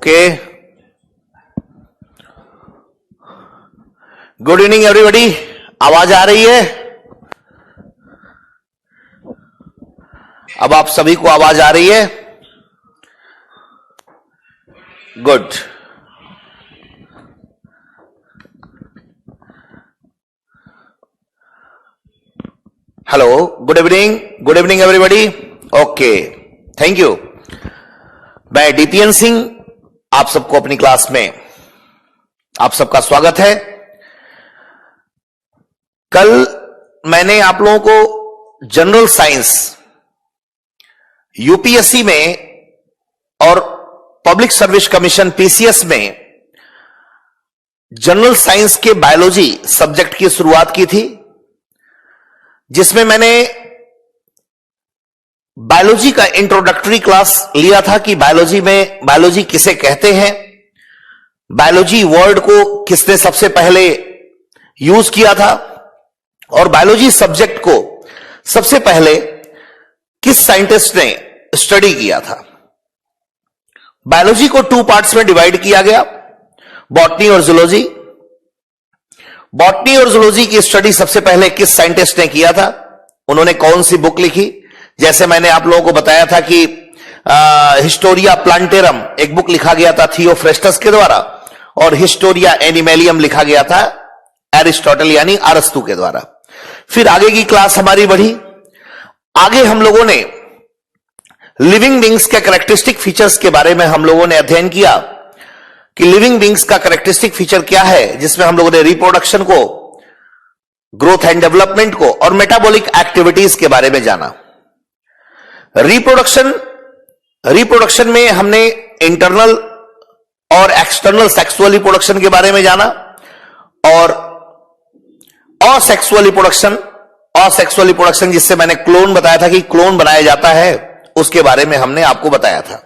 Okay. Good evening everybody. आवाज आ रही है? अब आप सभी को आवाज आ रही है? Good. Hello, good evening everybody. Okay, thank you. मैं डीपीएन सिंह आप सबको अपनी क्लास में आप सबका स्वागत है। कल मैंने आप लोगों को जनरल साइंस यूपीएससी में और पब्लिक सर्विस कमीशन पीसीएस में जनरल साइंस के बायोलॉजी सब्जेक्ट की शुरुआत की थी, जिसमें मैंने बायोलॉजी का इंट्रोडक्टरी क्लास लिया था कि बायोलॉजी किसे कहते हैं, बायोलॉजी वर्ड को किसने सबसे पहले यूज किया था और बायोलॉजी सब्जेक्ट को सबसे पहले किस साइंटिस्ट ने स्टडी किया था। बायोलॉजी को 2 पार्ट्स में डिवाइड किया गया, बॉटनी और जूलॉजी। बॉटनी और जूलॉजी की स्टडी सबसे पहले किस साइंटिस्ट ने किया था, उन्होंने कौन सी बुक लिखी। जैसे मैंने आप लोगों को बताया था कि हिस्टोरिया प्लांटेरम एक बुक लिखा गया था थियोफ्रेस्टस के द्वारा, और हिस्टोरिया एनिमेलियम लिखा गया था एरिस्टोटल यानी अरस्तु के द्वारा। फिर आगे की क्लास हमारी बढ़ी। आगे हम लोगों ने लिविंग बींग्स के कैरेक्टरिस्टिक फीचर्स के बारे में हम लोगों ने अध्ययन किया कि लिविंग बींग्स का कैरेक्टरिस्टिक फीचर क्या है, जिसमें हम लोगों ने रिप्रोडक्शन को, ग्रोथ एंड डेवलपमेंट को और मेटाबॉलिक एक्टिविटीज के बारे में जाना। रिप्रोडक्शन में हमने इंटरनल और एक्सटर्नल सेक्सुअल रिप्रोडक्शन के बारे में जाना, और असेक्सुअल रिप्रोडक्शन जिससे मैंने क्लोन बताया था कि क्लोन बनाया जाता है, उसके बारे में हमने आपको बताया था।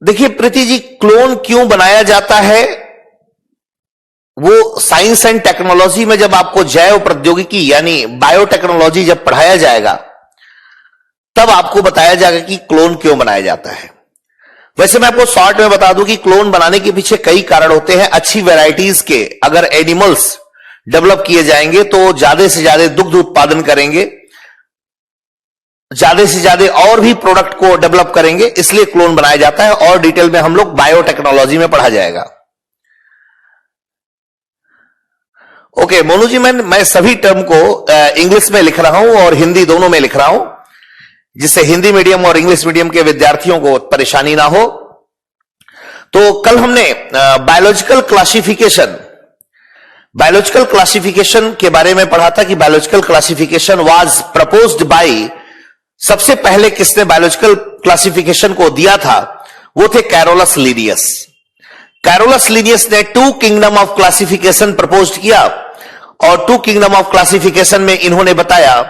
देखिए प्रीति जी, क्लोन क्यों बनाया जाता है, वो साइंस एंड टेक्नोलॉजी में जब आपको जैव प्रौद्योगिकी यानी बायोटेक्नोलॉजी जब पढ़ाया जाएगा, तब आपको बताया जाएगा कि क्लोन क्यों बनाया जाता है। वैसे मैं आपको शॉर्ट में बता दूं कि क्लोन बनाने के पीछे कई कारण होते हैं। अच्छी वैरायटीज के अगर एनिमल्स डेवलप किए जाएंगे तो ज्यादा से ज्यादा दुग्ध उत्पादन करेंगे, ज्यादा से ज्यादा और भी प्रोडक्ट को डेवलप करेंगे, इसलिए क्लोन बनाया जाता है। और डिटेल में हम लोग बायोटेक्नोलॉजी में पढ़ा जाएगा। ओके मोनू जी, मैं सभी टर्म को इंग्लिश में लिख रहा हूं और हिंदी दोनों में लिख रहा हूं, जिससे हिंदी मीडियम और इंग्लिश मीडियम के विद्यार्थियों को परेशानी ना हो। तो कल हमने बायोलॉजिकल क्लासिफिकेशन के बारे में पढ़ा था कि biological classification was proposed by, सबसे पहले किसने बायोलॉजिकल क्लासिफिकेशन को दिया था, वो थे कैरोलस लीनियस। कैरोलस लीनियस ने 2 किंगडम ऑफ क्लासिफिकेशन प्रपोज्ड किया, और 2 किंगडम ऑफ क्लासिफिकेशन में इन्होंने बताया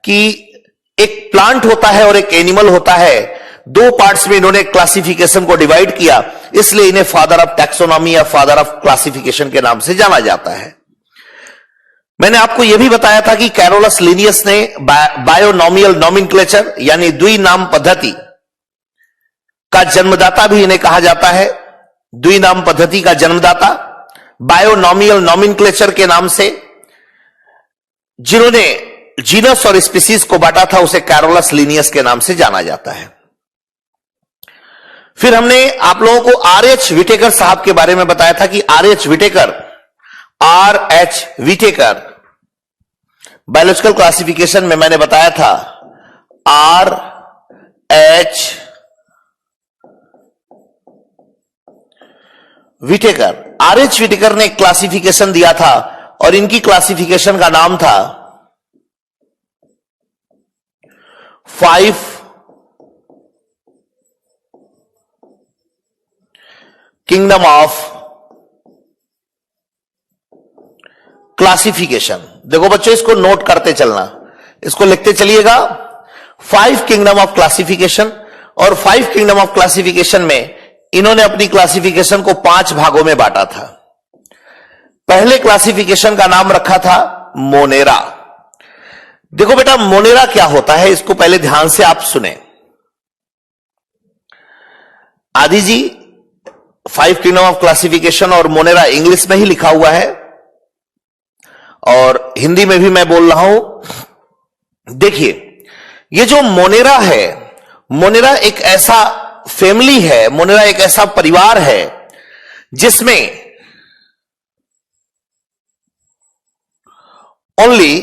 कि एक प्लांट होता है और एक एनिमल होता है, 2 पार्ट्स में इन्होंने क्लासिफिकेशन को डिवाइड किया, इसलिए इन्हें फादर ऑफ टैक्सोनॉमी या फादर ऑफ क्लासिफिकेशन के नाम से जाना जाता है। मैंने आपको यह भी बताया था कि कैरोलस लीनियस ने बायोनॉमियल नॉमेनक्लेचर यानी द्विनाम पद्धति का जन्मदाता भी इन्हें कहा जाता है। द्विनाम पद्धति का जन्मदाता बायोनॉमियल नॉमेनक्लेचर के नाम से, जिन्होंने जीनस और स्पीसीज को बांटा था, उसे कैरोलस लीनियस के नाम से जाना जाता है। फिर हमने आप लोगों को आर.एच. विटेकर साहब के बारे में बताया था कि आर.एच. विटेकर बायोलॉजिकल क्लासिफिकेशन में मैंने बताया था आर.एच. विटेकर ने क्लासिफिकेशन दिया था, और इनकी क्लासिफिकेशन का नाम था 5 किंगडम ऑफ क्लासिफिकेशन। देखो बच्चों, इसको नोट करते चलना, इसको लिखते चलिएगा। 5 किंगडम ऑफ क्लासिफिकेशन, और 5 किंगडम ऑफ क्लासिफिकेशन में इन्होंने अपनी क्लासिफिकेशन को 5 भागों में बांटा था। पहले क्लासिफिकेशन का नाम रखा था मोनेरा। देखो बेटा, मोनेरा क्या होता है, इसको पहले ध्यान से आप सुने। आदि जी 5 किंगडम ऑफ क्लासिफिकेशन और मोनेरा इंग्लिश में ही लिखा हुआ है और हिंदी में भी मैं बोल रहा हूं। देखिए, ये जो मोनेरा है, मोनेरा एक ऐसा फैमिली है, मोनेरा एक ऐसा परिवार है जिसमें ओनली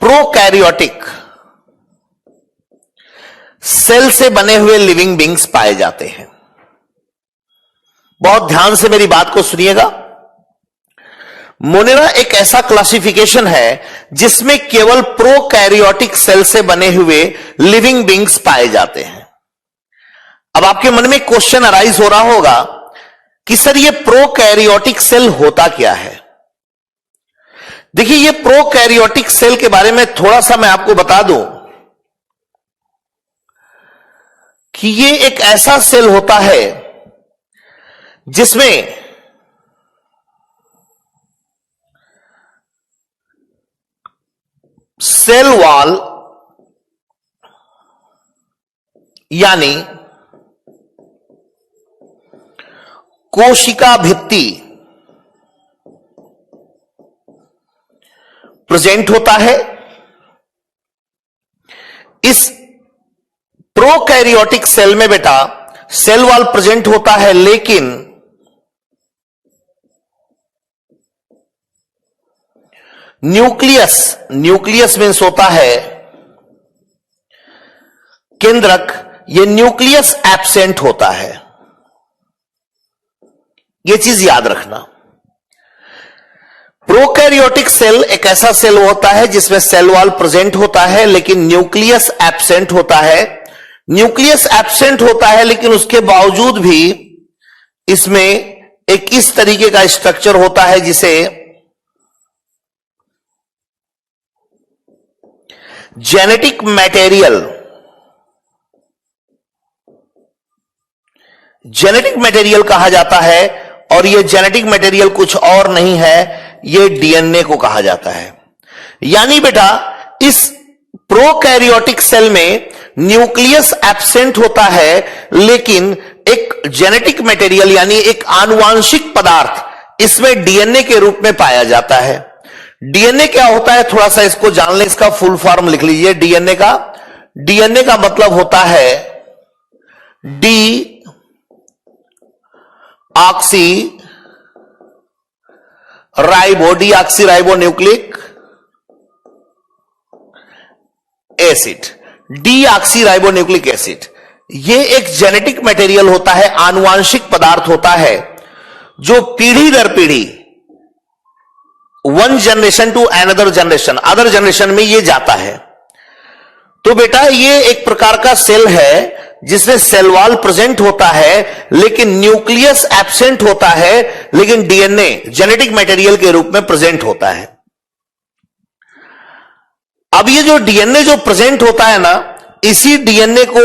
प्रोकैरियोटिक सेल से बने हुए लिविंग बींग्स पाए जाते हैं। बहुत ध्यान से मेरी बात को सुनिएगा। मोनेरा एक ऐसा क्लासिफिकेशन है जिसमें केवल प्रोकैरियोटिक सेल से बने हुए लिविंग बींग्स पाए जाते हैं। अब आपके मन में क्वेश्चन अराइज हो रहा होगा कि सर ये प्रोकैरियोटिक सेल होता क्या है। देखिए, ये प्रोकैरियोटिक सेल के बारे में थोड़ा सा मैं आपको बता दूं कि ये एक ऐसा सेल होता है जिसमें सेल वॉल यानी कोशिका भित्ति प्रेजेंट होता है। इस प्रोकैरियोटिक सेल में बेटा सेल वॉल प्रेजेंट होता है, लेकिन न्यूक्लियस मीन्स होता है केंद्रक, ये न्यूक्लियस एब्सेंट होता है। ये चीज याद रखना। प्रोकैरियोटिक सेल एक ऐसा सेल होता है जिसमें सेल वॉल प्रेजेंट होता है लेकिन न्यूक्लियस एब्सेंट होता है। न्यूक्लियस एब्सेंट होता है लेकिन उसके बावजूद भी इसमें एक इस तरीके का स्ट्रक्चर होता है जिसे जेनेटिक मटेरियल कहा जाता है। और यह जेनेटिक मटेरियल कुछ और नहीं है, यह डीएनए को कहा जाता है। यानी बेटा इस प्रोकैरियोटिक सेल में न्यूक्लियस एब्सेंट होता है लेकिन एक जेनेटिक मटेरियल यानी एक आनुवांशिक पदार्थ इसमें डीएनए के रूप में पाया जाता है। डीएनए क्या होता है, थोड़ा सा इसको जान लें। इसका फुल फॉर्म लिख लीजिए। डीएनए का मतलब होता है D oxy ribo nucleic acid. Deoxy ribo nucleic acid ये एक जेनेटिक मटेरियल होता है, आनुवांशिक पदार्थ होता है जो पीढ़ी दर पीढ़ी one generation to another generation other generation में ये जाता है। तो बेटा ये एक प्रकार का सेल है जिसमें सेल वॉल प्रेजेंट होता है लेकिन न्यूक्लियस एब्सेंट होता है, लेकिन डीएनए जेनेटिक मटेरियल के रूप में प्रेजेंट होता है। अब ये जो डीएनए जो प्रेजेंट होता है ना, इसी डीएनए को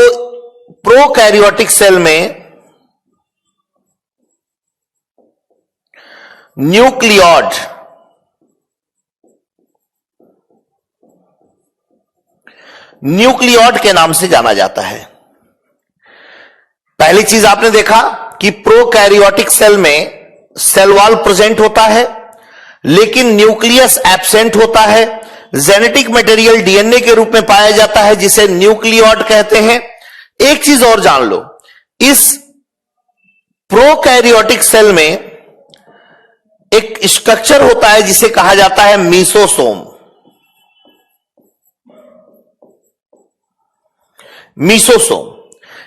प्रोकैरियोटिक सेल में न्यूक्लियोड के नाम से जाना जाता है। पहली चीज आपने देखा कि प्रोकैरियोटिक सेल में सेल वॉल प्रेजेंट होता है लेकिन न्यूक्लियस एब्सेंट होता है। जेनेटिक मटेरियल डीएनए के रूप में पाया जाता है जिसे न्यूक्लियोड कहते हैं। एक चीज और जान लो, इस प्रोकैरियोटिक सेल में एक स्ट्रक्चर होता है जिसे कहा जाता है मीसोसोम।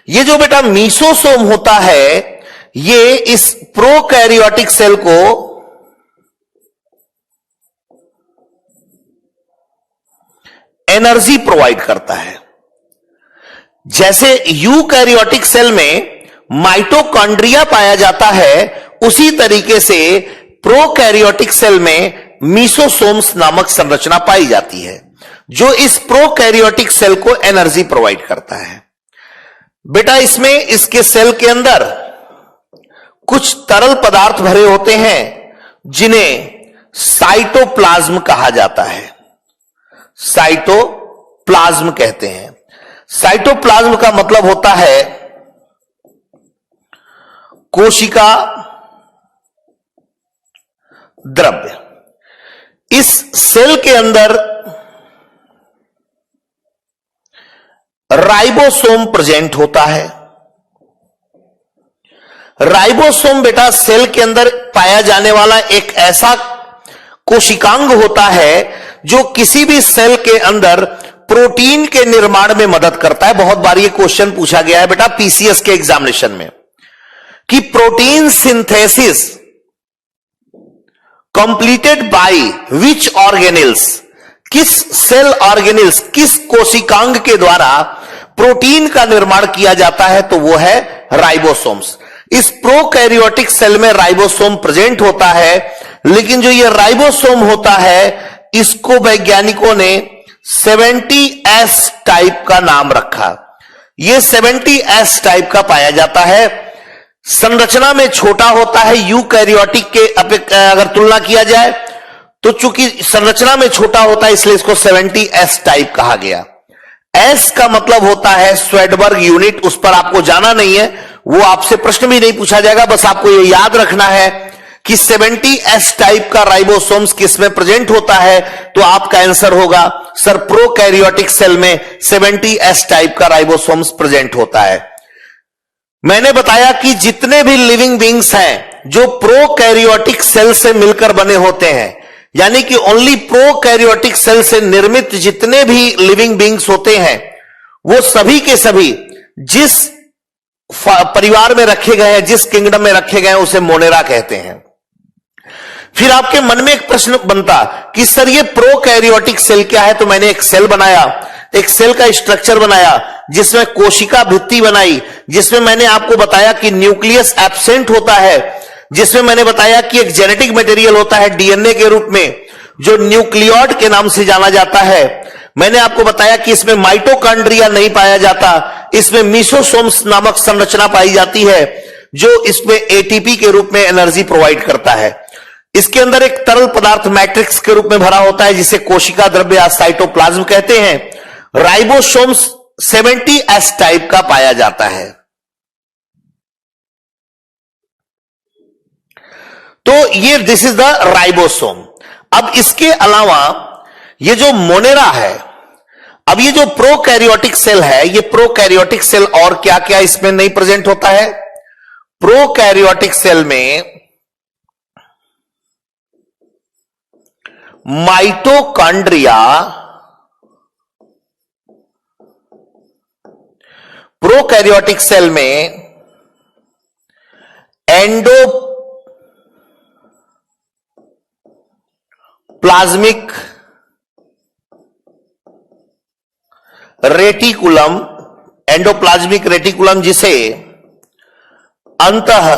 ये जो बेटा मीसोसोम होता है ये इस प्रोकैरियोटिक सेल को एनर्जी प्रोवाइड करता है। जैसे यूकैरियोटिक सेल में माइटोकॉन्ड्रिया पाया जाता है, उसी तरीके से प्रोकैरियोटिक सेल में मीसोसोम्स नामक संरचना पाई जाती है जो इस प्रोकैरियोटिक सेल को एनर्जी प्रोवाइड करता है। बेटा इसमें इसके सेल के अंदर कुछ तरल पदार्थ भरे होते हैं जिन्हें साइटोप्लाज्म कहा जाता है। साइटोप्लाज्म प्लाज्म कहते हैं। साइटोप्लाज्म का मतलब होता है कोशिका द्रव्य। इस सेल के अंदर राइबोसोम प्रेजेंट होता है। राइबोसोम बेटा सेल के अंदर पाया जाने वाला एक ऐसा कोशिकांग होता है जो किसी भी सेल के अंदर प्रोटीन के निर्माण में मदद करता है। बहुत बार ये क्वेश्चन पूछा गया है बेटा पीसीएस के एग्जामिनेशन में कि protein synthesis completed by which organelles, किस सेल ऑर्गेनिल्स, किस कोशिकांग के द्वारा प्रोटीन का निर्माण किया जाता है, तो वो है राइबोसोम्स। इस प्रोकैरियोटिक सेल में राइबोसोम प्रेजेंट होता है, लेकिन जो ये राइबोसोम होता है इसको वैज्ञानिकों ने 70S टाइप का नाम रखा। ये 70S टाइप का पाया जाता है। संरचना में छोटा होता है, यूकैरियोटिक के अगर तुलना किया जाए तो चूंकि संरचना में छोटा होता है इसलिए इसको 70S टाइप कहा गया। एस का मतलब होता है स्वेडबर्ग यूनिट, उस पर आपको जाना नहीं है, वो आपसे प्रश्न भी नहीं पूछा जाएगा, बस आपको ये याद रखना है कि 70S टाइप का राइबोसोम्स किस में प्रेजेंट होता है, तो आपका आंसर होगा सर प्रोकैरियोटिक सेल में 70S टाइप का राइबोसोम्स प्रेजेंट होता है। मैंने बताया कि जितने भी लिविंग बींग्स हैं जो प्रोकैरियोटिक सेल से मिलकर बने होते हैं, यानी कि ओनली प्रोकैरियोटिक सेल से निर्मित जितने भी लिविंग बींग्स होते हैं वो सभी के सभी जिस परिवार में रखे गए हैं, जिस किंगडम में रखे गए हैं, उसे मोनेरा कहते हैं। फिर आपके मन में एक प्रश्न बनता कि सर ये प्रोकैरियोटिक सेल क्या है, तो मैंने एक सेल बनाया, एक सेल का स्ट्रक्चर बनाया जिसमें कोशिका भित्ति बनाई, जिसमें मैंने आपको बताया कि न्यूक्लियस एब्सेंट होता है, जिसमें मैंने बताया कि एक जेनेटिक मटेरियल होता है डीएनए के रूप में जो न्यूक्लियोइड के नाम से जाना जाता है। मैंने आपको बताया कि इसमें माइटोकॉन्ड्रिया नहीं पाया जाता, इसमें मीसोसोम्स नामक संरचना पाई जाती है जो इसमें एटीपी के रूप में एनर्जी प्रोवाइड करता है। इसके अंदर एक तरल पदार्थ मैट्रिक्स के रूप में भरा होता है जिसे कोशिका द्रव्य या साइटोप्लाज्म कहते हैं। राइबोसोम्स 70S टाइप का पाया जाता है। तो ये दिस इज द राइबोसोम। अब इसके अलावा ये जो मोनेरा है, अब ये जो प्रोकैरियोटिक सेल है, ये प्रोकैरियोटिक सेल और क्या क्या इसमें नहीं प्रेजेंट होता है? प्रोकैरियोटिक सेल में माइटोकॉन्ड्रिया, प्रोकैरियोटिक सेल में एंडोप्लाज्मिक रेटिकुलम, एंडोप्लाज्मिक रेटिकुलम जिसे अंतः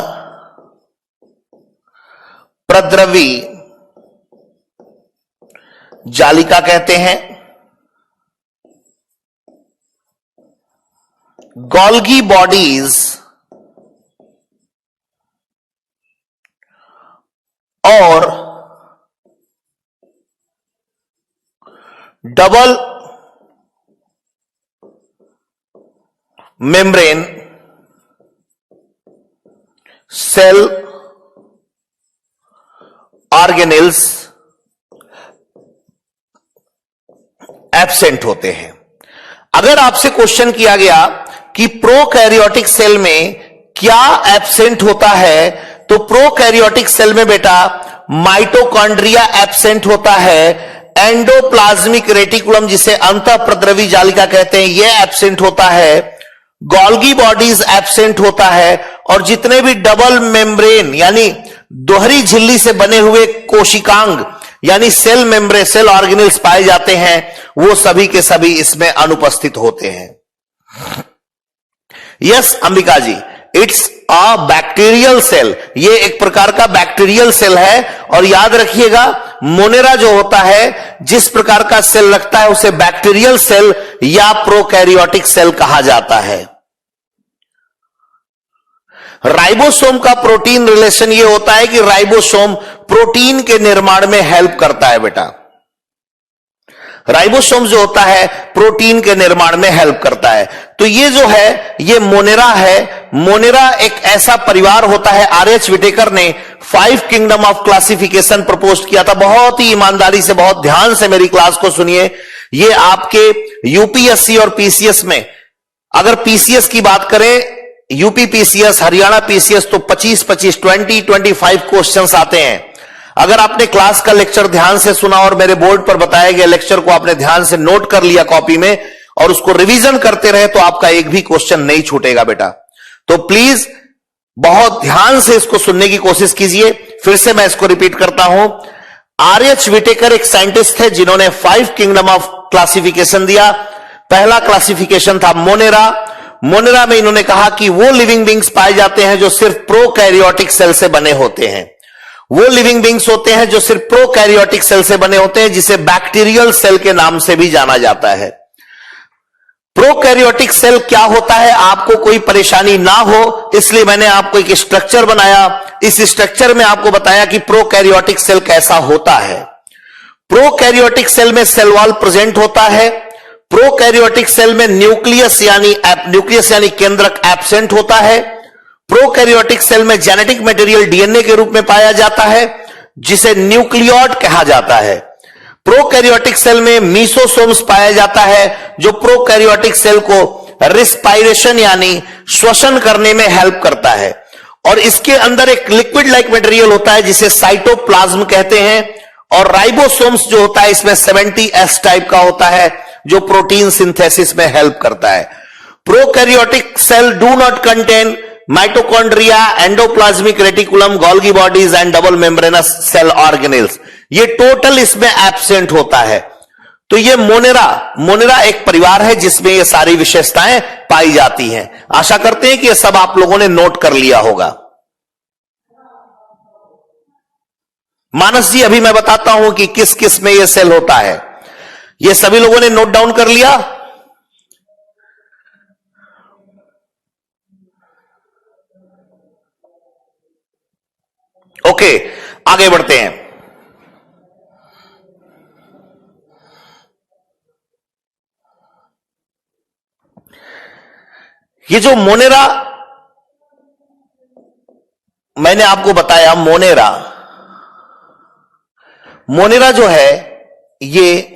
प्रद्रवी जालिका कहते हैं, गोल्गी बॉडीज और double membrane cell organelles absent होते हैं। अगर आपसे क्वेश्चन किया गया कि प्रोकैरियोटिक सेल में क्या एब्सेंट होता है, तो प्रोकैरियोटिक सेल में बेटा माइटोकॉन्ड्रिया एब्सेंट होता है, एंडोप्लाज्मिक रेटिकुलम जिसे अंतःप्रद्रवी जालिका कहते हैं यह एब्सेंट होता है, गोल्गी बॉडीज एब्सेंट होता है, और जितने भी डबल मेम्ब्रेन यानी दोहरी झिल्ली से बने हुए कोशिकांग यानी सेल मेम्ब्रेन, सेल ऑर्गेनेल्स पाए जाते हैं, वो सभी के सभी इसमें अनुपस्थित होते हैं। Yes Ambika ji, it's a bacterial cell, ये एक प्रकार का बैक्टीरियल सेल है। और याद रखिएगा मोनेरा जो होता है, जिस प्रकार का सेल रखता है उसे बैक्टीरियल सेल या प्रोकैरियोटिक सेल कहा जाता है। राइबोसोम का प्रोटीन रिलेशन ये होता है कि राइबोसोम प्रोटीन के निर्माण में हेल्प करता है बेटा। राइबोसोम जो होता है प्रोटीन के निर्माण में हेल्प करता है। तो ये जो है ये मोनेरा है। मोनेरा एक ऐसा परिवार होता है, आरएच विटेकर ने 5 किंगडम ऑफ क्लासिफिकेशन प्रपोज किया था। बहुत ही ईमानदारी से, बहुत ध्यान से मेरी क्लास को सुनिए। ये आपके यूपीएससी और पीसीएस में, अगर पीसीएस की बात करें, यूपी पीसीएस, हरियाणा पीसीएस, तो 25 क्वेश्चंस आते हैं। अगर आपने क्लास का लेक्चर ध्यान से सुना और मेरे बोर्ड पर बताए गए लेक्चर को आपने ध्यान से नोट कर लिया कॉपी में और उसको रिवीजन करते रहे तो आपका एक भी क्वेश्चन नहीं छूटेगा बेटा। तो प्लीज बहुत ध्यान से इसको सुनने की कोशिश कीजिए। फिर से मैं इसको रिपीट करता हूं। आरएच विटेकर एक साइंटिस्ट थे जिन्होंने 5 किंगडम ऑफ क्लासिफिकेशन दिया। पहला क्लासिफिकेशन था मोनेरा। मोनेरा में इन्होंने कहा कि वो लिविंग बींग्स पाए जाते हैं जो सिर्फ प्रोकैरियोटिक सेल से बने होते हैं। वो लिविंग बींग्स होते हैं जो सिर्फ प्रोकैरियोटिक सेल से बने होते हैं, जिसे बैक्टीरियल सेल के नाम से भी जाना जाता है। प्रोकैरियोटिक सेल क्या होता है, आपको कोई परेशानी ना हो इसलिए मैंने आपको एक स्ट्रक्चर बनाया। इस स्ट्रक्चर में आपको बताया कि प्रोकैरियोटिक सेल कैसा होता है। प्रोकैरियोटिक सेल में सेल वॉल प्रेजेंट होता है। प्रोकैरियोटिक सेल में न्यूक्लियस यानी केंद्रक एब्सेंट होता है। प्रोकैरियोटिक सेल में जेनेटिक मटेरियल डीएनए के रूप में पाया जाता है जिसे न्यूक्लियोइड कहा जाता है। प्रोकैरियोटिक सेल में मीसोसोम्स पाया जाता है जो प्रोकैरियोटिक सेल को रिस्पायरेशन यानी श्वसन करने में हेल्प करता है। और इसके अंदर एक लिक्विड लाइक मटेरियल होता है जिसे साइटोप्लाज्म कहते हैं। और राइबोसोम्स जो होता है इसमें 70S टाइप का होता है जो प्रोटीन सिंथेसिस में हेल्प करता है। Prokaryotic cell do not contain mitochondria, endoplasmic reticulum, Golgi bodies and double membranous cell organelles, ये टोटल इसमें एब्सेंट होता है। तो ये मोनेरा एक परिवार है जिसमें ये सारी विशेषताएं पाई जाती हैं। आशा करते हैं कि ये सब आप लोगों ने नोट कर लिया होगा। मानस जी, अभी मैं बताता हूं कि किस किस में ये सेल होता है। ये सभी लोगों ने नोट डाउन कर लिया? ओके, आगे बढ़ते हैं। ये जो मोनेरा मैंने आपको बताया, मोनेरा जो है ये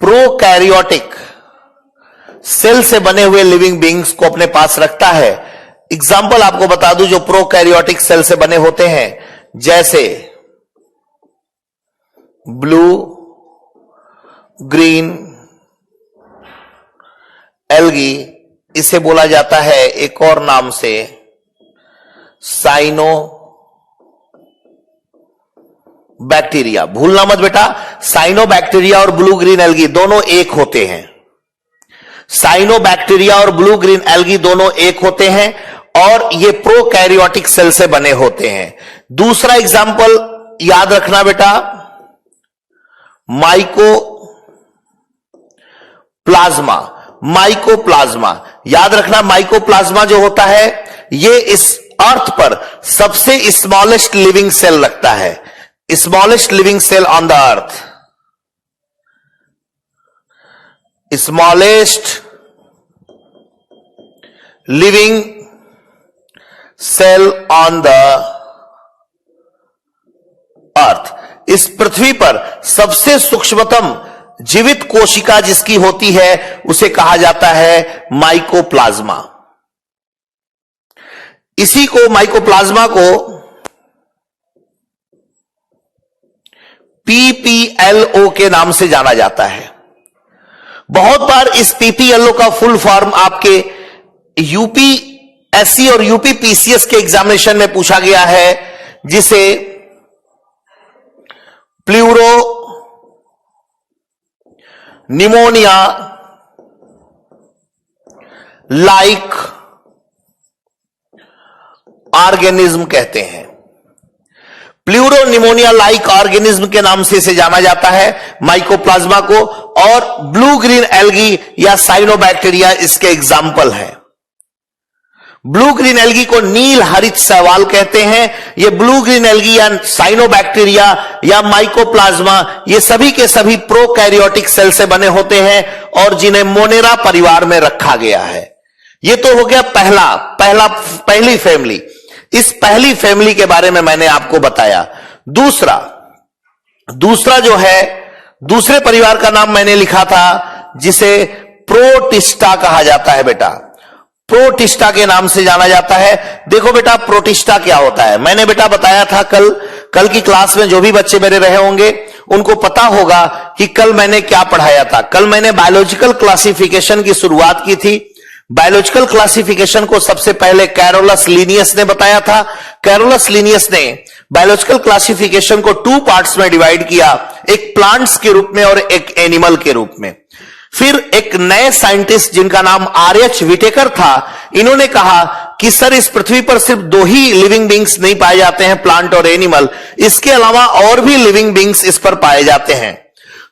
प्रोकैरियोटिक सेल से बने हुए लिविंग बींग्स को अपने पास रखता है। एग्जाम्पल आपको बता दूं जो प्रोकैरियोटिक सेल से बने होते हैं, जैसे ब्लू ग्रीन एल्गी, इसे बोला जाता है एक और नाम से साइनो बैक्टीरिया। भूलना मत बेटा, साइनो बैक्टीरिया और ब्लू ग्रीन एल्गी दोनों एक होते हैं। साइनो बैक्टीरिया और ब्लू ग्रीन एल्गी दोनों एक होते हैं और ये प्रोकैरियोटिक सेल से बने होते हैं। दूसरा एग्जाम्पल याद रखना बेटा, माइकोप्लाज्मा याद रखना। माइकोप्लाज्मा जो होता है ये इस अर्थ पर सबसे स्मॉलेस्ट लिविंग सेल रखता है। Smallest living cell on the earth, smallest living cell on the earth, इस पृथ्वी पर सबसे सूक्ष्मतम जीवित कोशिका जिसकी होती है उसे कहा जाता है माइकोप्लाज्मा। इसी को माइकोप्लाज्मा को पीपीएलओ के नाम से जाना जाता है। बहुत बार इस पीपीएलओ का फुल फॉर्म आपके यूपीएससी और यूपीपीसीएस के एग्जामिनेशन में पूछा गया है, जिसे प्लूरो निमोनिया लाइक ऑर्गेनिज्म कहते हैं। प्लूरो निमोनिया लाइक ऑर्गेनिज्म के नाम से इसे जाना जाता है माइकोप्लाज्मा को, और ब्लू ग्रीन एल्गी या साइनोबैक्टीरिया इसके एग्जाम्पल हैं। ब्लू ग्रीन एल्गी को नील हरित शैवाल कहते हैं। ये ब्लू ग्रीन एल्गी या साइनोबैक्टीरिया या माइकोप्लाज्मा ये सभी के सभी प्रोकैरियोटिक सेल से बने होते हैं और जिन्हें मोनेरा परिवार में रखा गया है। ये तो हो गया पहली फैमिली। इस पहली फैमिली के बारे में मैंने आपको बताया। दूसरा जो है, दूसरे परिवार का नाम मैंने लिखा था जिसे प्रोटिस्टा कहा जाता है। बेटा प्रोटिस्टा के नाम से जाना जाता है। देखो बेटा प्रोटिस्टा क्या होता है, मैंने बेटा बताया था कल की क्लास में जो भी बच्चे मेरे रहे होंगे उनको पता होगा कि कल मैंने क्या पढ़ाया था। कल मैंने बायोलॉजिकल क्लासिफिकेशन की शुरुआत की थी। बायोलॉजिकल क्लासिफिकेशन को सबसे पहले कैरोलस लिनियस ने बताया था। कैरोलस लिनियस ने बायोलॉजिकल क्लासिफिकेशन को 2 पार्ट्स में डिवाइड किया, एक प्लांट्स के रूप में और एक एनिमल के रूप में। फिर एक नए साइंटिस्ट जिनका नाम आर.एच. विटेकर था, इन्होंने कहा कि सर इस पृथ्वी पर सिर्फ 2 ही लिविंग बींग्स नहीं पाए जाते हैं, प्लांट और एनिमल, इसके अलावा और भी लिविंग बींग्स इस पर पाए जाते हैं।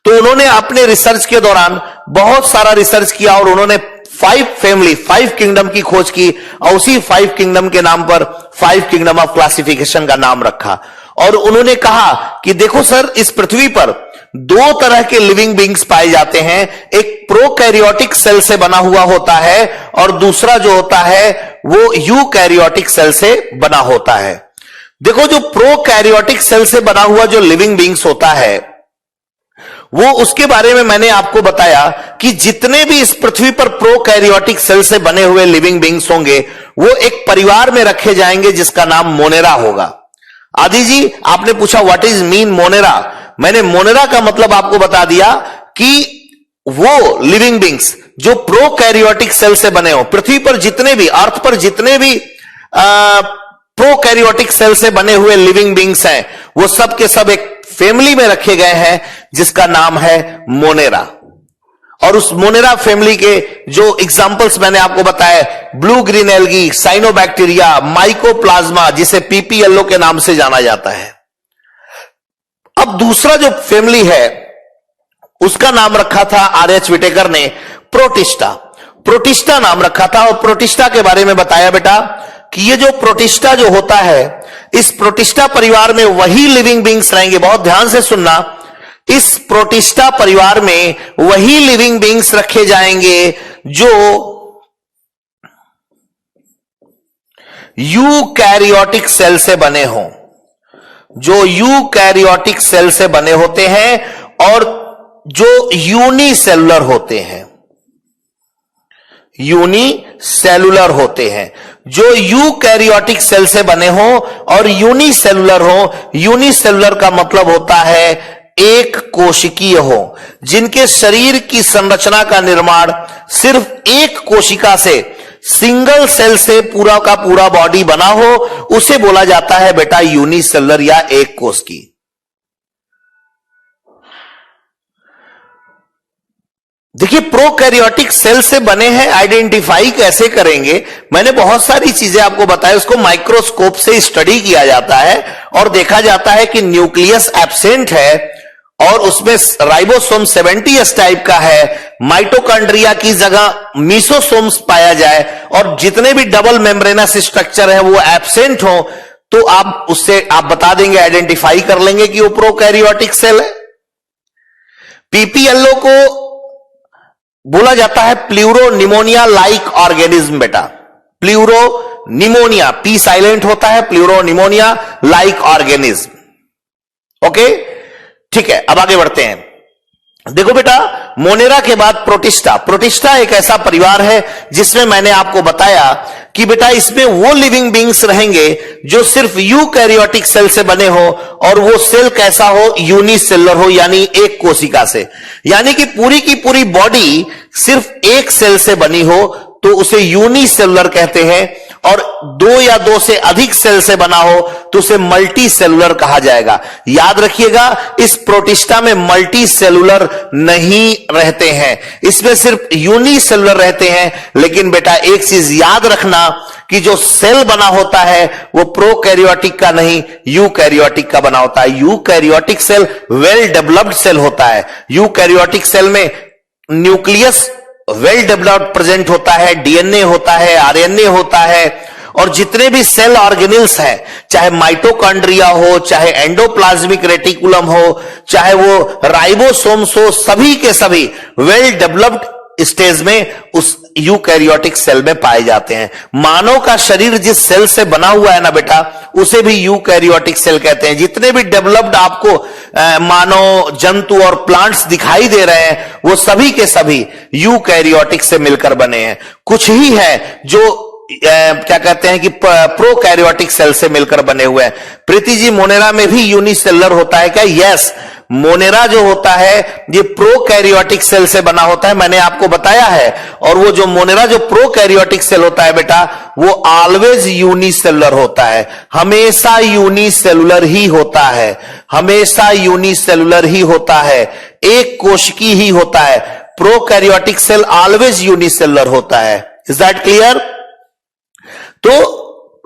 तो उन्होंने अपने रिसर्च के दौरान बहुत सारा रिसर्च किया और उन्होंने 5 किंगडम की खोज की और उसी 5 किंगडम के नाम पर 5 किंगडम ऑफ क्लासिफिकेशन का नाम रखा। और उन्होंने कहा कि देखो सर इस पृथ्वी पर 2 तरह के लिविंग बींग्स पाए जाते हैं, एक प्रोकैरियोटिक सेल से बना हुआ होता है और दूसरा जो होता है वो यूकैरियोटिक सेल से बना होता है। देखो जो प्रोकैरियोटिक सेल से बना हुआ जो लिविंग बींग्स होता है वो, उसके बारे में मैंने आपको बताया कि जितने भी इस पृथ्वी पर प्रोकैरियोटिक सेल से बने हुए लिविंग बींग्स होंगे वो एक परिवार में रखे जाएंगे जिसका नाम मोनेरा होगा। आदि जी आपने पूछा व्हाट इज मीन मोनेरा, मैंने मोनेरा का मतलब आपको बता दिया कि वो लिविंग बींग्स जो प्रोकैरियोटिक सेल से बने हो, पृथ्वी पर जितने भी, अर्थ पर जितने भी प्रोकैरियोटिक सेल से बने हुए लिविंग बींग्स हैं वो सब के सब एक फैमिली में रखे गए हैं जिसका नाम है मोनेरा। और उस मोनेरा फैमिली के जो एग्जाम्पल्स मैंने आपको बताए, blue green algae, cyanobacteria, mycoplasma जिसे पीपीएलओ के नाम से जाना जाता है। अब दूसरा जो फैमिली है उसका नाम रखा था आर.एच. विटेकर ने प्रोटिस्टा नाम रखा था। और प्रोटिस्टा के बारे में बताया बेटा कि ये जो प्रोटिस्टा जो होता है, इस प्रोटिस्टा परिवार में वही लिविंग बींग्स रहेंगे। बहुत ध्यान से सुनना, इस प्रोटिस्टा परिवार में वही लिविंग बींग्स रखे जाएंगे जो यूकैरियोटिक सेल से बने हों, जो यूकैरियोटिक सेल से बने होते हैं और जो यूनिसेलुलर होते हैं, यूनिसेलुलर होते हैं। जो यूकैरियोटिक सेल से बने हो और यूनिसेलुलर हो, यूनिसेलुलर का मतलब होता है एक कोशिकीय हो, जिनके शरीर की संरचना का निर्माण सिर्फ एक कोशिका से, सिंगल सेल से पूरा का पूरा बॉडी बना हो, उसे बोला जाता है बेटा यूनिसेलुलर या एक कोश की। देखिए प्रोकैरियोटिक सेल से बने हैं, आइडेंटिफाई कैसे करेंगे, मैंने बहुत सारी चीजें आपको बताई। उसको माइक्रोस्कोप से स्टडी किया जाता है और देखा जाता है कि न्यूक्लियस एब्सेंट है और उसमें राइबोसोम 70s टाइप का है, माइटोकॉन्ड्रिया की जगह मीसोसोम्स पाया जाए और जितने भी डबल मेम्ब्रेनस स्ट्रक्चर है वो एब्सेंट हो, तो आप उससे आप बता देंगे, आइडेंटिफाई कर लेंगे कि वो प्रोकैरियोटिक सेल है। पीपीएलओ को बोला जाता है प्लूरोनिमोनिया लाइक ऑर्गेनिज्म। बेटा प्लूरोनिमोनिया, पी साइलेंट होता है, प्लूरोनिमोनिया लाइक ऑर्गेनिज्म। ओके ठीक है, अब आगे बढ़ते हैं। देखो बेटा मोनेरा के बाद प्रोटिस्टा एक ऐसा परिवार है जिसमें मैंने आपको बताया कि बेटा इसमें वो लिविंग बींग्स रहेंगे जो सिर्फ यूकैरियोटिक सेल से बने हो और वो सेल कैसा हो, यूनिसेलुलर हो, यानी एक कोशिका से, यानी कि पूरी की पूरी बॉडी सिर्फ एक सेल से बनी हो तो उसे यूनिसेलुलर कहते हैं, और 2 या 2 से अधिक सेल से बना हो तो उसे मल्टी सेलुलर कहा जाएगा। याद रखिएगा इस प्रोटिस्टा में मल्टी सेलुलर नहीं रहते हैं, इसमें सिर्फ यूनिसेलुलर रहते हैं। लेकिन बेटा एक चीज याद रखना कि जो सेल बना होता है वो प्रोकैरियोटिक का नहीं, यूकैरियोटिक का बना होता है। Eukaryotic cell well developed cell होता है। यूकैरियोटिक सेल में न्यूक्लियस वेल डेवलप्ड प्रेजेंट होता है, डीएनए होता है, आरएनए होता है, और जितने भी सेल ऑर्गेनिल्स हैं, चाहे माइटोकॉन्ड्रिया हो, चाहे एंडोप्लाज्मिक रेटिकुलम हो, चाहे वो राइबोसोम्स हो, सभी के सभी वेल डेवलप्ड स्टेज में उस यूकैरियोटिक सेल में पाए जाते हैं। मानव का शरीर जिस सेल से बना हुआ है ना बेटा, उसे भी यूकैरियोटिक सेल कहते हैं। जितने भी डेवलप्ड आपको मानव, जंतु और प्लांट्स दिखाई दे रहे हैं, वो सभी के सभी यूकैरियोटिक से मिलकर बने हैं। कुछ ही है जो क्या कहते हैं कि प्रोकैरियोटिक सेल से मिलकर बने हुए हैं। प्रीति जी, मोनेरा में भी यूनिसेलुलर होता है क्या? यस, मोनेरा जो होता है ये प्रोकैरियोटिक सेल से बना होता है, मैंने आपको बताया है। और वो जो मोनेरा जो प्रोकैरियोटिक सेल होता है बेटा, वो ऑलवेज यूनिसेलुलर होता है, हमेशा यूनिसेलुलर ही होता है, हमेशा यूनिसेलुलर ही होता है, एक कोशिकी ही होता है। प्रोकैरियोटिक सेल ऑलवेज यूनिसेलुलर होता है। Is that clear? तो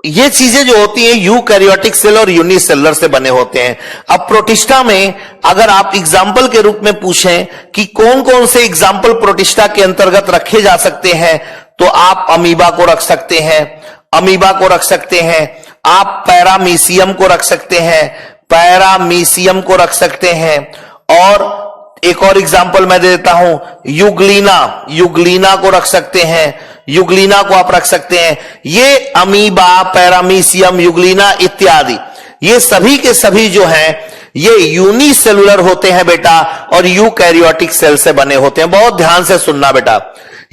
ये चीजें जो होती हैं यूकैरियोटिक सेल और यूनिसेलुलर से बने होते हैं। अब प्रोटिस्टा में अगर आप एग्जाम्पल के रूप में पूछें कि कौन कौन से एग्जाम्पल प्रोटिस्टा के अंतर्गत रखे जा सकते हैं, तो आप अमीबा को रख सकते हैं, अमीबा को रख सकते हैं, आप पैरामीशियम को रख सकते हैं, पैरामीशियम को रख सकते हैं, और एक और एग्जाम्पल मैं दे देता हूं, युग्लिना, युग्लिना को रख सकते हैं, युग्लिना को आप रख सकते हैं। ये अमीबा, पैरामीशियम, युग्लिना इत्यादि, ये सभी के सभी जो हैं ये यूनिसेलुलर होते हैं बेटा, और यूकैरियोटिक सेल से बने होते हैं। बहुत ध्यान से सुनना बेटा,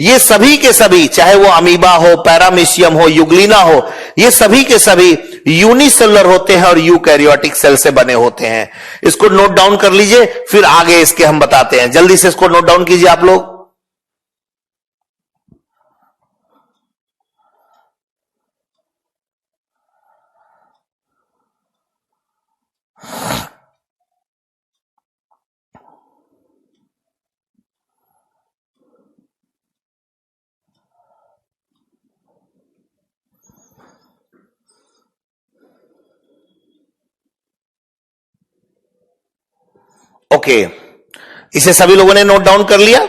ये सभी के सभी, चाहे वो अमीबा हो, पैरामीशियम हो, युग्लिना हो, ये सभी के सभी यूनिसेलुलर होते हैं और यूकैरियोटिक सेल से बने होते हैं। इसको नोट डाउन कर लीजिए, फिर आगे इसके हम बताते हैं। जल्दी से इसको नोट डाउन कीजिए आप लोग। ओके, इसे सभी लोगों ने नोट डाउन कर लिया?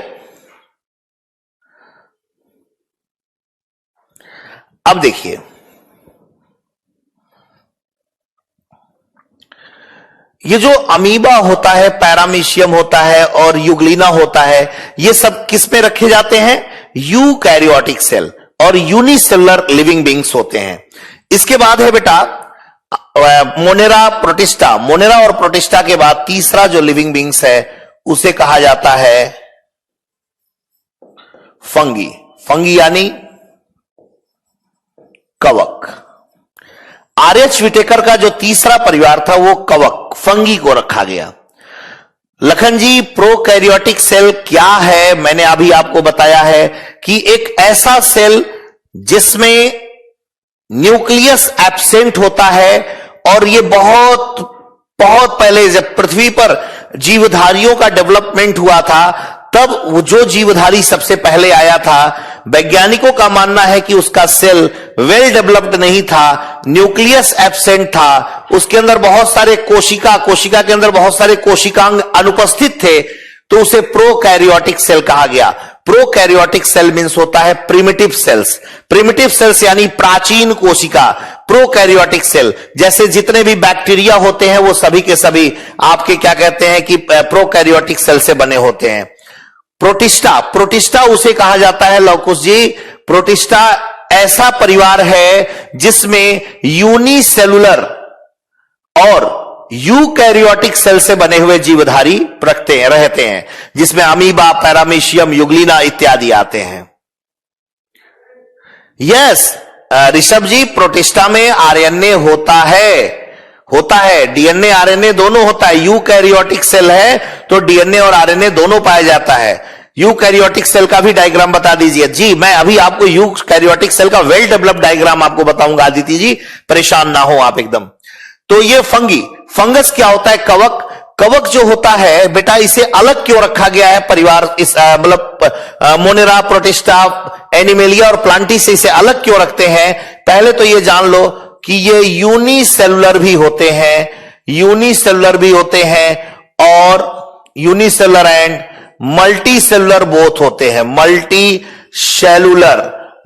अब देखिए, ये जो अमीबा होता है, पैरामीशियम होता है और युग्लिना होता है, ये सब किस में रखे जाते हैं? यूकैरियोटिक सेल और यूनिसेलुलर लिविंग बींग्स होते हैं। इसके बाद है बेटा मोनेरा, प्रोटिस्टा। मोनेरा और प्रोटिस्टा के बाद तीसरा जो लिविंग बींग्स है उसे कहा जाता है फंगी। फंगी यानी कवक। आर.एच. विटेकर का जो तीसरा परिवार था वो कवक, फंगी को रखा गया। लखन जी, प्रोकैरियोटिक सेल क्या है? मैंने अभी आपको बताया है कि एक ऐसा सेल जिसमें न्यूक्लियस एब्सेंट होता है, और ये बहुत बहुत पहले जब पृथ्वी पर जीवधारियों का डेवलपमेंट हुआ था, तब वो जो जीवधारी सबसे पहले आया था, वैज्ञानिकों का मानना है कि उसका सेल वेल डेवलप्ड नहीं था, न्यूक्लियस एब्सेंट था, उसके अंदर बहुत सारे कोशिका के अंदर बहुत सारे कोशिकांग अनुपस्थित थे, तो उसे प्रोकैरियोटिक सेल कहा गया। प्रोकैरियोटिक सेल मींस होता है प्रिमिटिव सेल्स। प्रिमिटिव सेल्स यानी प्राचीन कोशिका। प्रोकैरियोटिक सेल जैसे जितने भी बैक्टीरिया होते हैं वो सभी के सभी आपके क्या कहते हैं कि प्रोकैरियोटिक सेल से बने होते हैं। प्रोटिस्टा, प्रोटिस्टा उसे कहा जाता है लवकुश जी, प्रोटिस्टा ऐसा परिवार है जिसमें यूनिसेलुलर और यूकैरियोटिक सेल से बने हुए जीवधारी रहते हैं, जिसमें अमीबा, पैरामीशियम, युग्लिना इत्यादि आते हैं। यस ऋषभ जी, प्रोटिस्टा में आरएनए होता है, डीएनए आरएनए दोनों होता है। यूकैरियोटिक सेल है तो डीएनए और आरएनए दोनों पाया जाता है। यूकैरियोटिक सेल का भी डायग्राम बता दीजिए जी। मैं अभी आपको यूकैरियोटिक सेल का वेल डेवलप्ड डायग्राम आपको बताऊंगा आदित्य जी, परेशान ना हो आप एकदम। तो ये फंगी, फंगस क्या होता है? कवक। कवक जो होता है बेटा, इसे अलग क्यों रखा गया है परिवार, इस मतलब मोनेरा, प्रोटिस्टा, एनिमेलिया और प्लांटी से इसे अलग क्यों रखते हैं? पहले तो ये जान लो कि ये यूनिसेलुलर भी होते हैं, यूनिसेलुलर भी होते हैं, और unicellular and multi cellular both होते हैं।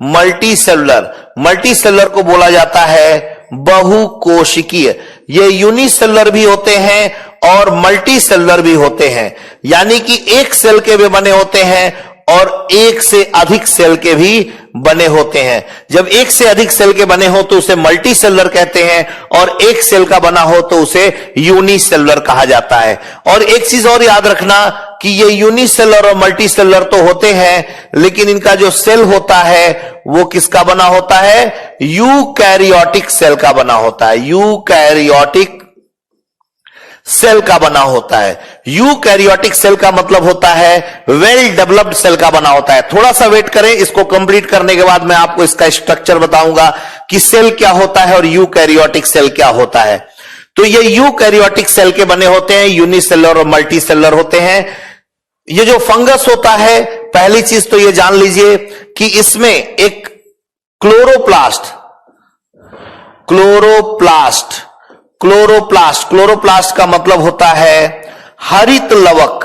मल्टी सेलुलर को बोला जाता है बहुकोशिकीय। ये यूनिसेलुलर भी होते हैं और मल्टी सेलुलर भी होते हैं, यानी कि एक सेल के भी बने होते हैं और एक से अधिक सेल के भी बने होते हैं। जब एक से अधिक सेल के बने हो तो उसे मल्टी सेलुलर कहते हैं, और एक सेल का बना हो तो उसे यूनिसेलुलर कहा जाता है। और एक चीज और याद रखना कि ये यूनिसेलुलर और मल्टी सेलुलर तो होते हैं, लेकिन इनका जो सेल होता है वो किसका बना होता है? यूकैरियोटिक सेल का बना होता है। यूकैरियोटिक सेल का बना होता है। यूकैरियोटिक सेल का मतलब होता है वेल डेवलप्ड सेल का बना होता है। थोड़ा सा वेट करें, इसको कंप्लीट करने के बाद मैं आपको इसका स्ट्रक्चर बताऊंगा कि सेल क्या होता है और यूकैरियोटिक सेल क्या होता है। तो ये यूकैरियोटिक सेल के बने होते हैं, यूनिसेलुलर और मल्टी सेलुलर होते हैं। ये जो फंगस होता है, पहली चीज तो ये जान लीजिए कि इसमें एक क्लोरोप्लास्ट का मतलब होता है हरित लवक।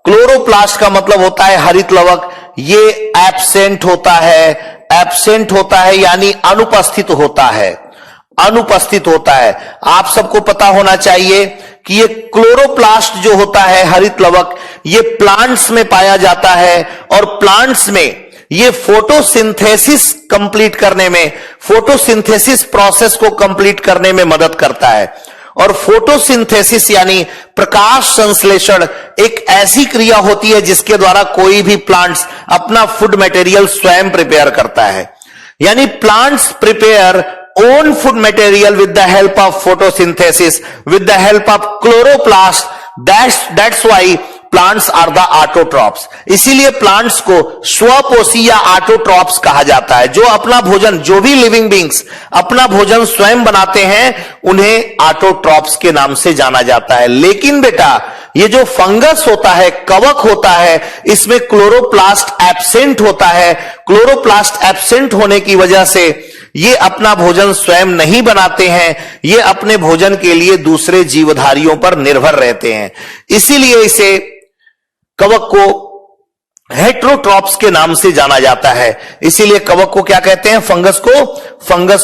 क्लोरोप्लास्ट का मतलब होता है हरित लवक। ये एब्सेंट होता है यानी अनुपस्थित होता है। आप सबको पता होना चाहिए कि ये क्लोरोप्लास्ट जो होता है हरित लवक, ये प्लांट्स में पाया जाता है, और प्लांट्स में ये फोटोसिंथेसिस प्रोसेस को कंप्लीट करने में मदद करता है। और फोटोसिंथेसिस यानी प्रकाश संश्लेषण एक ऐसी क्रिया होती है जिसके द्वारा कोई भी प्लांट्स अपना फूड मटेरियल स्वयं प्रिपेयर करता है। यानी plants prepare own food material with the help of photosynthesis, with the help of chloroplast. That's why plants are the autotrophs. इसीलिए प्लांट्स को स्वपोषी या ऑटोट्रॉप्स कहा जाता है। जो अपना भोजन, जो भी लिविंग बींग्स अपना भोजन स्वयं बनाते हैं, उन्हें ऑटोट्रॉप्स के नाम से जाना जाता है। लेकिन बेटा, ये जो फंगस होता है, कवक होता है, इसमें क्लोरोप्लास्ट एब्सेंट होता है। क्लोरोप्लास्ट एब्सेंट होने की वजह से ये अपना भोजन स्वयं नहीं बनाते हैं, ये अपने भोजन के लिए दूसरे जीवधारियों पर निर्भर रहते हैं। इसीलिए इसे कवक को हेट्रोट्रॉप्स के नाम से जाना जाता है। इसीलिए कवक को क्या कहते हैं? फंगस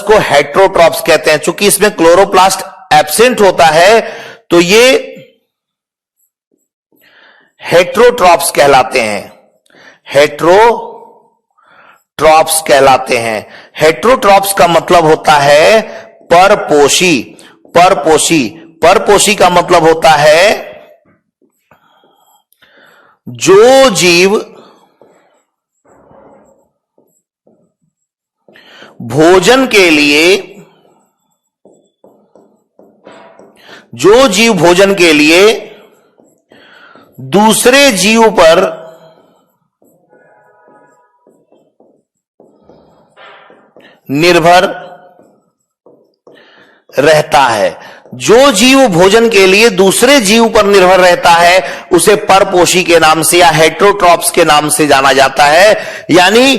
को हेट्रोट्रॉप्स कहते हैं। चूंकि इसमें क्लोरोप्लास्ट एब्सेंट होता है तो ये हेट्रोट्रॉप्स कहलाते हैं। हेट्रोट्रॉप्स का मतलब होता है परपोषी का मतलब होता है जो जीव भोजन के लिए दूसरे जीव पर निर्भर रहता है। जो जीव भोजन के लिए दूसरे जीव पर निर्भर रहता है उसे परपोषी के नाम से या हेट्रोट्रॉप्स के नाम से जाना जाता है। यानी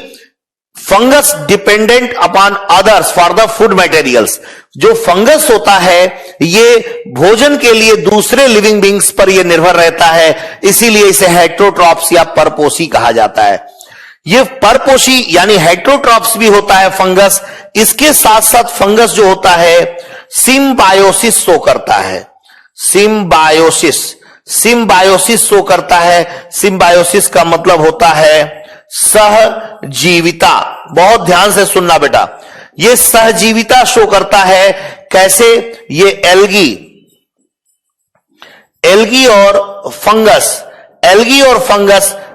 fungus dependent upon others for the food materials. जो फंगस होता है ये भोजन के लिए दूसरे लिविंग बींग्स पर यह निर्भर रहता है, इसीलिए इसे हेट्रोट्रॉप्स या परपोषी कहा जाता है। ये परपोषी यानी हेट्रोट्रॉप्स भी होता है फंगस। इसके साथ साथ फंगस जो होता है सिम्बायोसिस शो करता है। सिम्बायोसिस शो करता है। सिम्बायोसिस का मतलब होता है सहजीविता। बहुत ध्यान से सुनना बेटा, ये सहजीविता शो करता है। कैसे? ये एल्गी और फंगस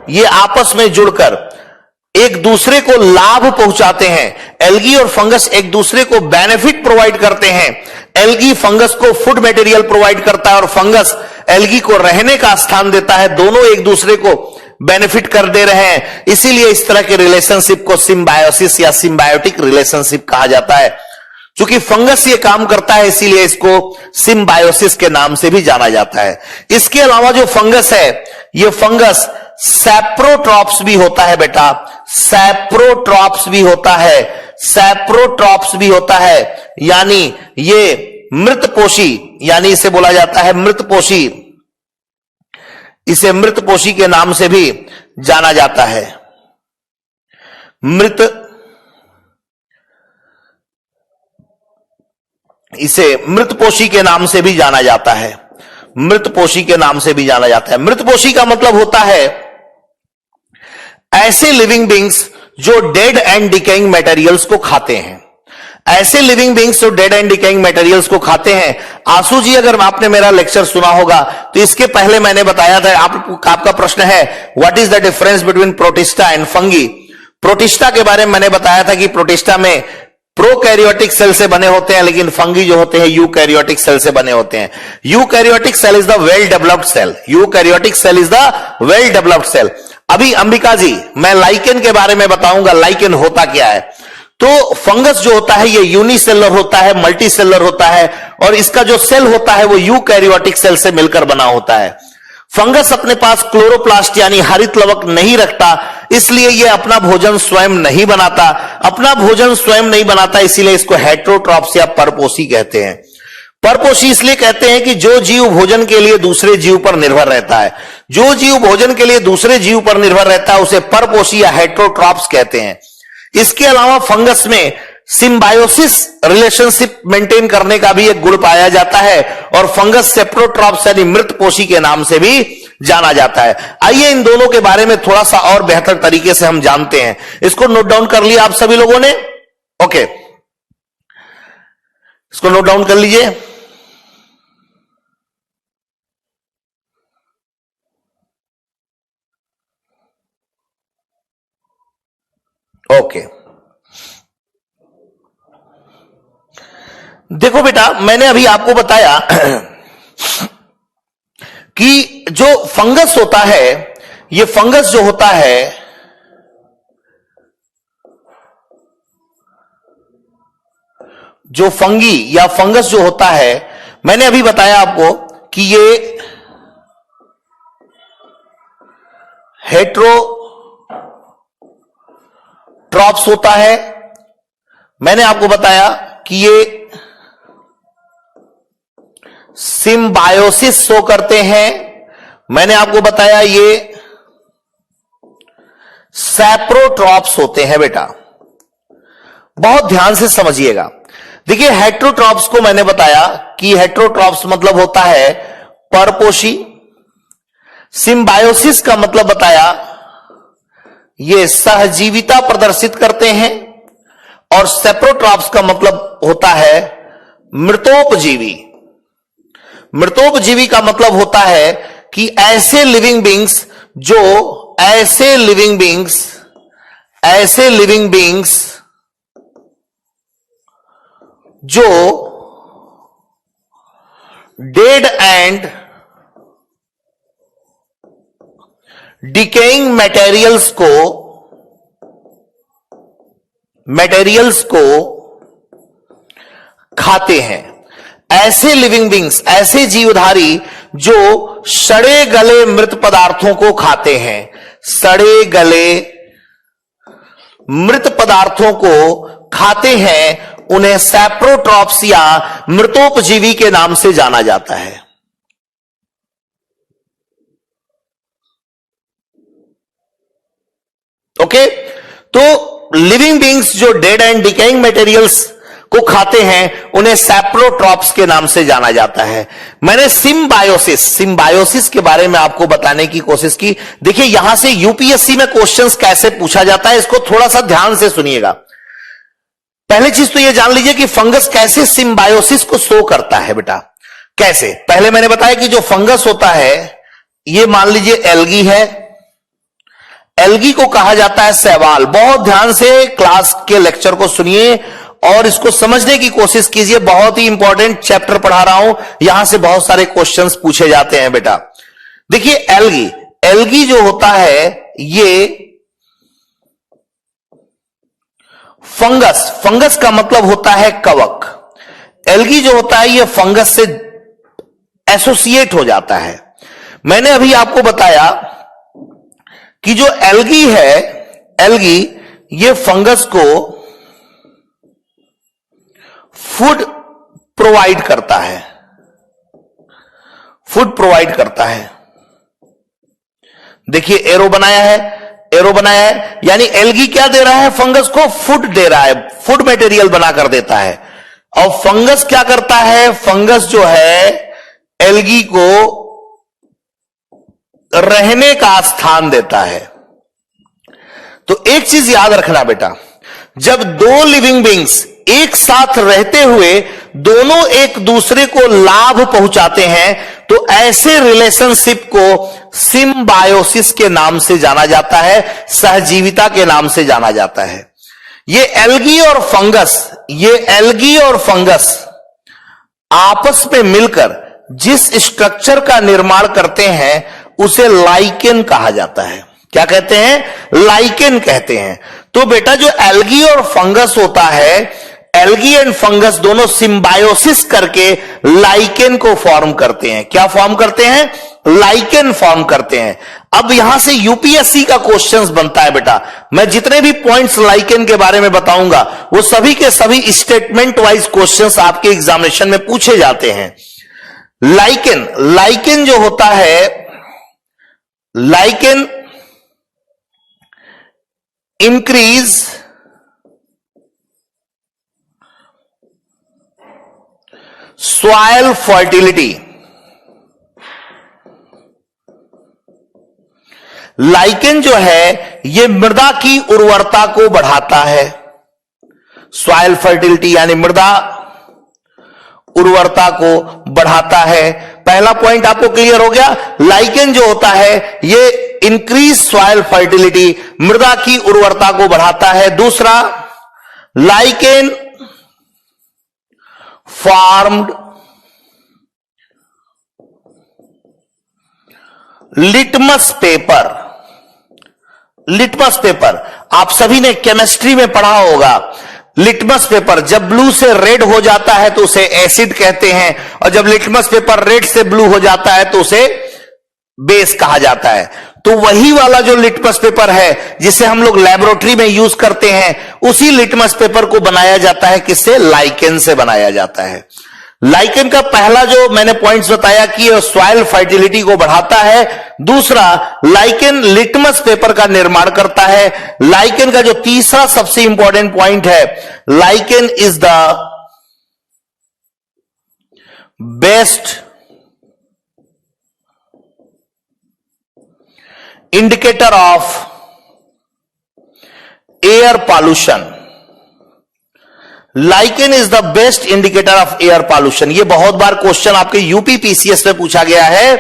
ये आपस में जुड़कर एक दूसरे को लाभ पहुंचाते हैं। एल्गी और फंगस एक दूसरे को बेनिफिट प्रोवाइड करते हैं। एल्गी फंगस को फूड मटेरियल प्रोवाइड करता है और फंगस एल्गी को रहने का स्थान देता है। दोनों एक दूसरे को बेनिफिट कर दे रहे हैं। इसीलिए इस तरह के रिलेशनशिप को सिम्बायोसिस या सिम्बायोटिक रिलेशनशिप कहा जाता है। क्योंकि फंगस ये काम करता है, इसीलिए इसको सिम्बायोसिस के नाम से भी जाना जाता है। इसके अलावा जो फंगस है, ये फंगस सैप्रोट्रॉप्स भी होता है बेटा। सैप्रोट्रॉप्स भी होता है यानी ये मृतपोषी, यानी इसे बोला जाता है मृतपोषी। इसे मृतपोषी के नाम से भी जाना जाता है। इसे मृतपोषी के नाम से भी जाना जाता है। मृतपोषी के नाम से भी जाना जाता है। मृतपोषी का मतलब होता है ऐसे लिविंग बींग्स जो डेड एंड डिकेइंग मटेरियल्स को खाते हैं। ऐसे लिविंग बींग्स जो डेड एंड डिकेइंग मटेरियल्स को खाते हैं। आंसू जी, अगर आपने मेरा लेक्चर सुना होगा तो इसके पहले मैंने बताया था, आपका प्रश्न है what is the difference between protista and fungi. Protista के बारे में मैंने बताया था कि प्रोटिस्टा में प्रोकैरियोटिक सेल से बने होते हैं, लेकिन फंगी जो होते हैं यूकैरियोटिक सेल से बने होते हैं। Eukaryotic cell is the well developed cell. Eukaryotic cell is the well developed cell. अभी अंबिका जी, मैं लाइकेन के बारे में बताऊंगा, लाइकेन होता क्या है। तो फंगस जो होता है ये यूनिसेलुलर होता है, मल्टीसेलुलर होता है, और इसका जो सेल होता है वो यूकैरियोटिक सेल से मिलकर बना होता है। फंगस अपने पास क्लोरोप्लास्ट यानी हरित लवक नहीं रखता, इसलिए यह अपना भोजन स्वयं नहीं बनाता। अपना भोजन स्वयं नहीं बनाता, इसीलिए इसको हेटेरोट्रॉप्स या परपोषी कहते हैं। परपोषी इसलिए कहते हैं कि जो जीव भोजन के लिए दूसरे जीव पर निर्भर रहता है, जो जीव भोजन के लिए दूसरे जीव पर निर्भर रहता है उसे परपोषी या हेटेरोट्रॉप्स कहते हैं। इसके अलावा फंगस में सिम्बायोसिस रिलेशनशिप मेंटेन करने का भी एक गुण पाया जाता है, और फंगस सेप्रोट्रॉप्स यानी मृतपोषी के नाम से भी जाना जाता है। आइए इन दोनों के बारे में थोड़ा सा और बेहतर तरीके से हम जानते हैं। इसको नोट डाउन कर लिया आप सभी लोगों ने? ओके, इसको नोट डाउन कर लीजिए। ओके, देखो बेटा, मैंने अभी आपको बताया कि जो फंगस होता है, ये फंगस जो होता है जो फंगी या फंगस जो होता है, मैंने अभी बताया आपको कि ये हेटेरोट्रॉप्स होता है। मैंने आपको बताया कि ये सिम्बायोसिस शो करते हैं। मैंने आपको बताया ये सैप्रोट्रॉप्स होते हैं। बेटा बहुत ध्यान से समझिएगा। देखिए, हेटेरोट्रॉप्स को मैंने बताया कि हेटेरोट्रॉप्स मतलब होता है परपोषी। सिम्बायोसिस का मतलब बताया ये सहजीविता प्रदर्शित करते हैं, और सैप्रोट्रॉप्स का मतलब होता है मृतोपजीवी। मृतोपजीवी का मतलब होता है कि ऐसे लिविंग बींग्स जो डेड एंड डिकेइंग मटेरियल्स को खाते हैं। ऐसे लिविंग बींग्स, ऐसे जीवधारी जो सड़े गले मृत पदार्थों को खाते हैं। सड़े गले मृत पदार्थों को खाते हैं, उन्हें सैप्रोट्रॉप्स या मृतोपजीवी के नाम से जाना जाता है। ओके, तो लिविंग बींग्स जो डेड एंड डिकेइंग मटेरियल्स को खाते हैं उन्हें सैप्रोट्रॉप्स के नाम से जाना जाता है। मैंने सिम्बायोसिस के बारे में आपको बताने की कोशिश की। देखिए, यहां से यूपीएससी में क्वेश्चंस कैसे पूछा जाता है, इसको थोड़ा सा ध्यान से सुनिएगा। पहली चीज तो यह जान लीजिए कि फंगस कैसे सिम्बायोसिस को शो करता है। बेटा कैसे, पहले मैंने बताया कि जो फंगस होता है ये मान लीजिए एल्गी है। एल्गी को कहा जाता है शैवाल। बहुत ध्यान से क्लास के लेक्चर को सुनिए और इसको समझने की कोशिश कीजिए। बहुत ही इंपॉर्टेंट चैप्टर पढ़ा रहा हूं, यहां से बहुत सारे क्वेश्चंस पूछे जाते हैं। बेटा देखिए, एल्गी जो होता है ये फंगस का मतलब होता है कवक। एल्गी जो होता है ये फंगस से एसोसिएट हो जाता है। मैंने अभी आपको बताया कि जो एल्गी है, एल्गी ये फंगस को फूड प्रोवाइड करता है। देखिए एरो बनाया है, एरो बनाया है, यानी एल्गी क्या दे रहा है? फंगस को फूड दे रहा है, फूड मटेरियल बनाकर देता है। और फंगस क्या करता है? फंगस जो है एल्गी को रहने का स्थान देता है। तो एक चीज याद रखना बेटा, जब दो लिविंग बींग्स एक साथ रहते हुए दोनों एक दूसरे को लाभ पहुंचाते हैं तो ऐसे रिलेशनशिप को सिम्बायोसिस के नाम से जाना जाता है, सहजीविता के नाम से जाना जाता है। ये एल्गी और फंगस आपस में मिलकर जिस स्ट्रक्चर का निर्माण करते हैं उसे लाइकेन कहा जाता है। क्या कहते हैं? लाइकेन कहते हैं। तो बेटा जो एल्गी और फंगस होता है, एल्गी एंड फंगस दोनों सिम्बायोसिस करके लाइकेन को फॉर्म करते हैं। क्या फॉर्म करते हैं? लाइकेन फॉर्म करते हैं। अब यहां से यूपीएससी का क्वेश्चंस बनता है बेटा। मैं जितने भी पॉइंट्स लाइकेन के बारे में बताऊंगा वो सभी के सभी स्टेटमेंट वाइज क्वेश्चंस आपके एग्जामिनेशन में पूछे जाते हैं। लाइकेन जो होता है, lichen increase soil fertility. Lichen जो है ये मृदा की उर्वरता को बढ़ाता है। सॉइल फर्टिलिटी यानी मृदा उर्वरता को बढ़ाता है। पहला पॉइंट आपको क्लियर हो गया। लाइकेन जो होता है ये इंक्रीज सॉइल फर्टिलिटी, मृदा की उर्वरता को बढ़ाता है। दूसरा, lichen formed litmus paper. Litmus paper आप सभी ने केमिस्ट्री में पढ़ा होगा। लिटमस पेपर जब ब्लू से रेड हो जाता है तो उसे एसिड कहते हैं, और जब लिटमस पेपर रेड से ब्लू हो जाता है तो उसे बेस कहा जाता है। तो वही वाला जो लिटमस पेपर है जिसे हम लोग लेबोरेटरी में यूज करते हैं, उसी लिटमस पेपर को बनाया जाता है किससे? लाइकेन से बनाया जाता है। लाइकेन का पहला जो मैंने पॉइंट्स बताया कि सॉइल फर्टिलिटी को बढ़ाता है। दूसरा, लाइकेन लिटमस पेपर का निर्माण करता है। लाइकेन का जो तीसरा सबसे इंपॉर्टेंट पॉइंट है, lichen is the best indicator of air pollution. Lichen is the best indicator of air pollution. ये बहुत बार क्वेश्चन आपके यूपी पीसीएस में पूछा गया है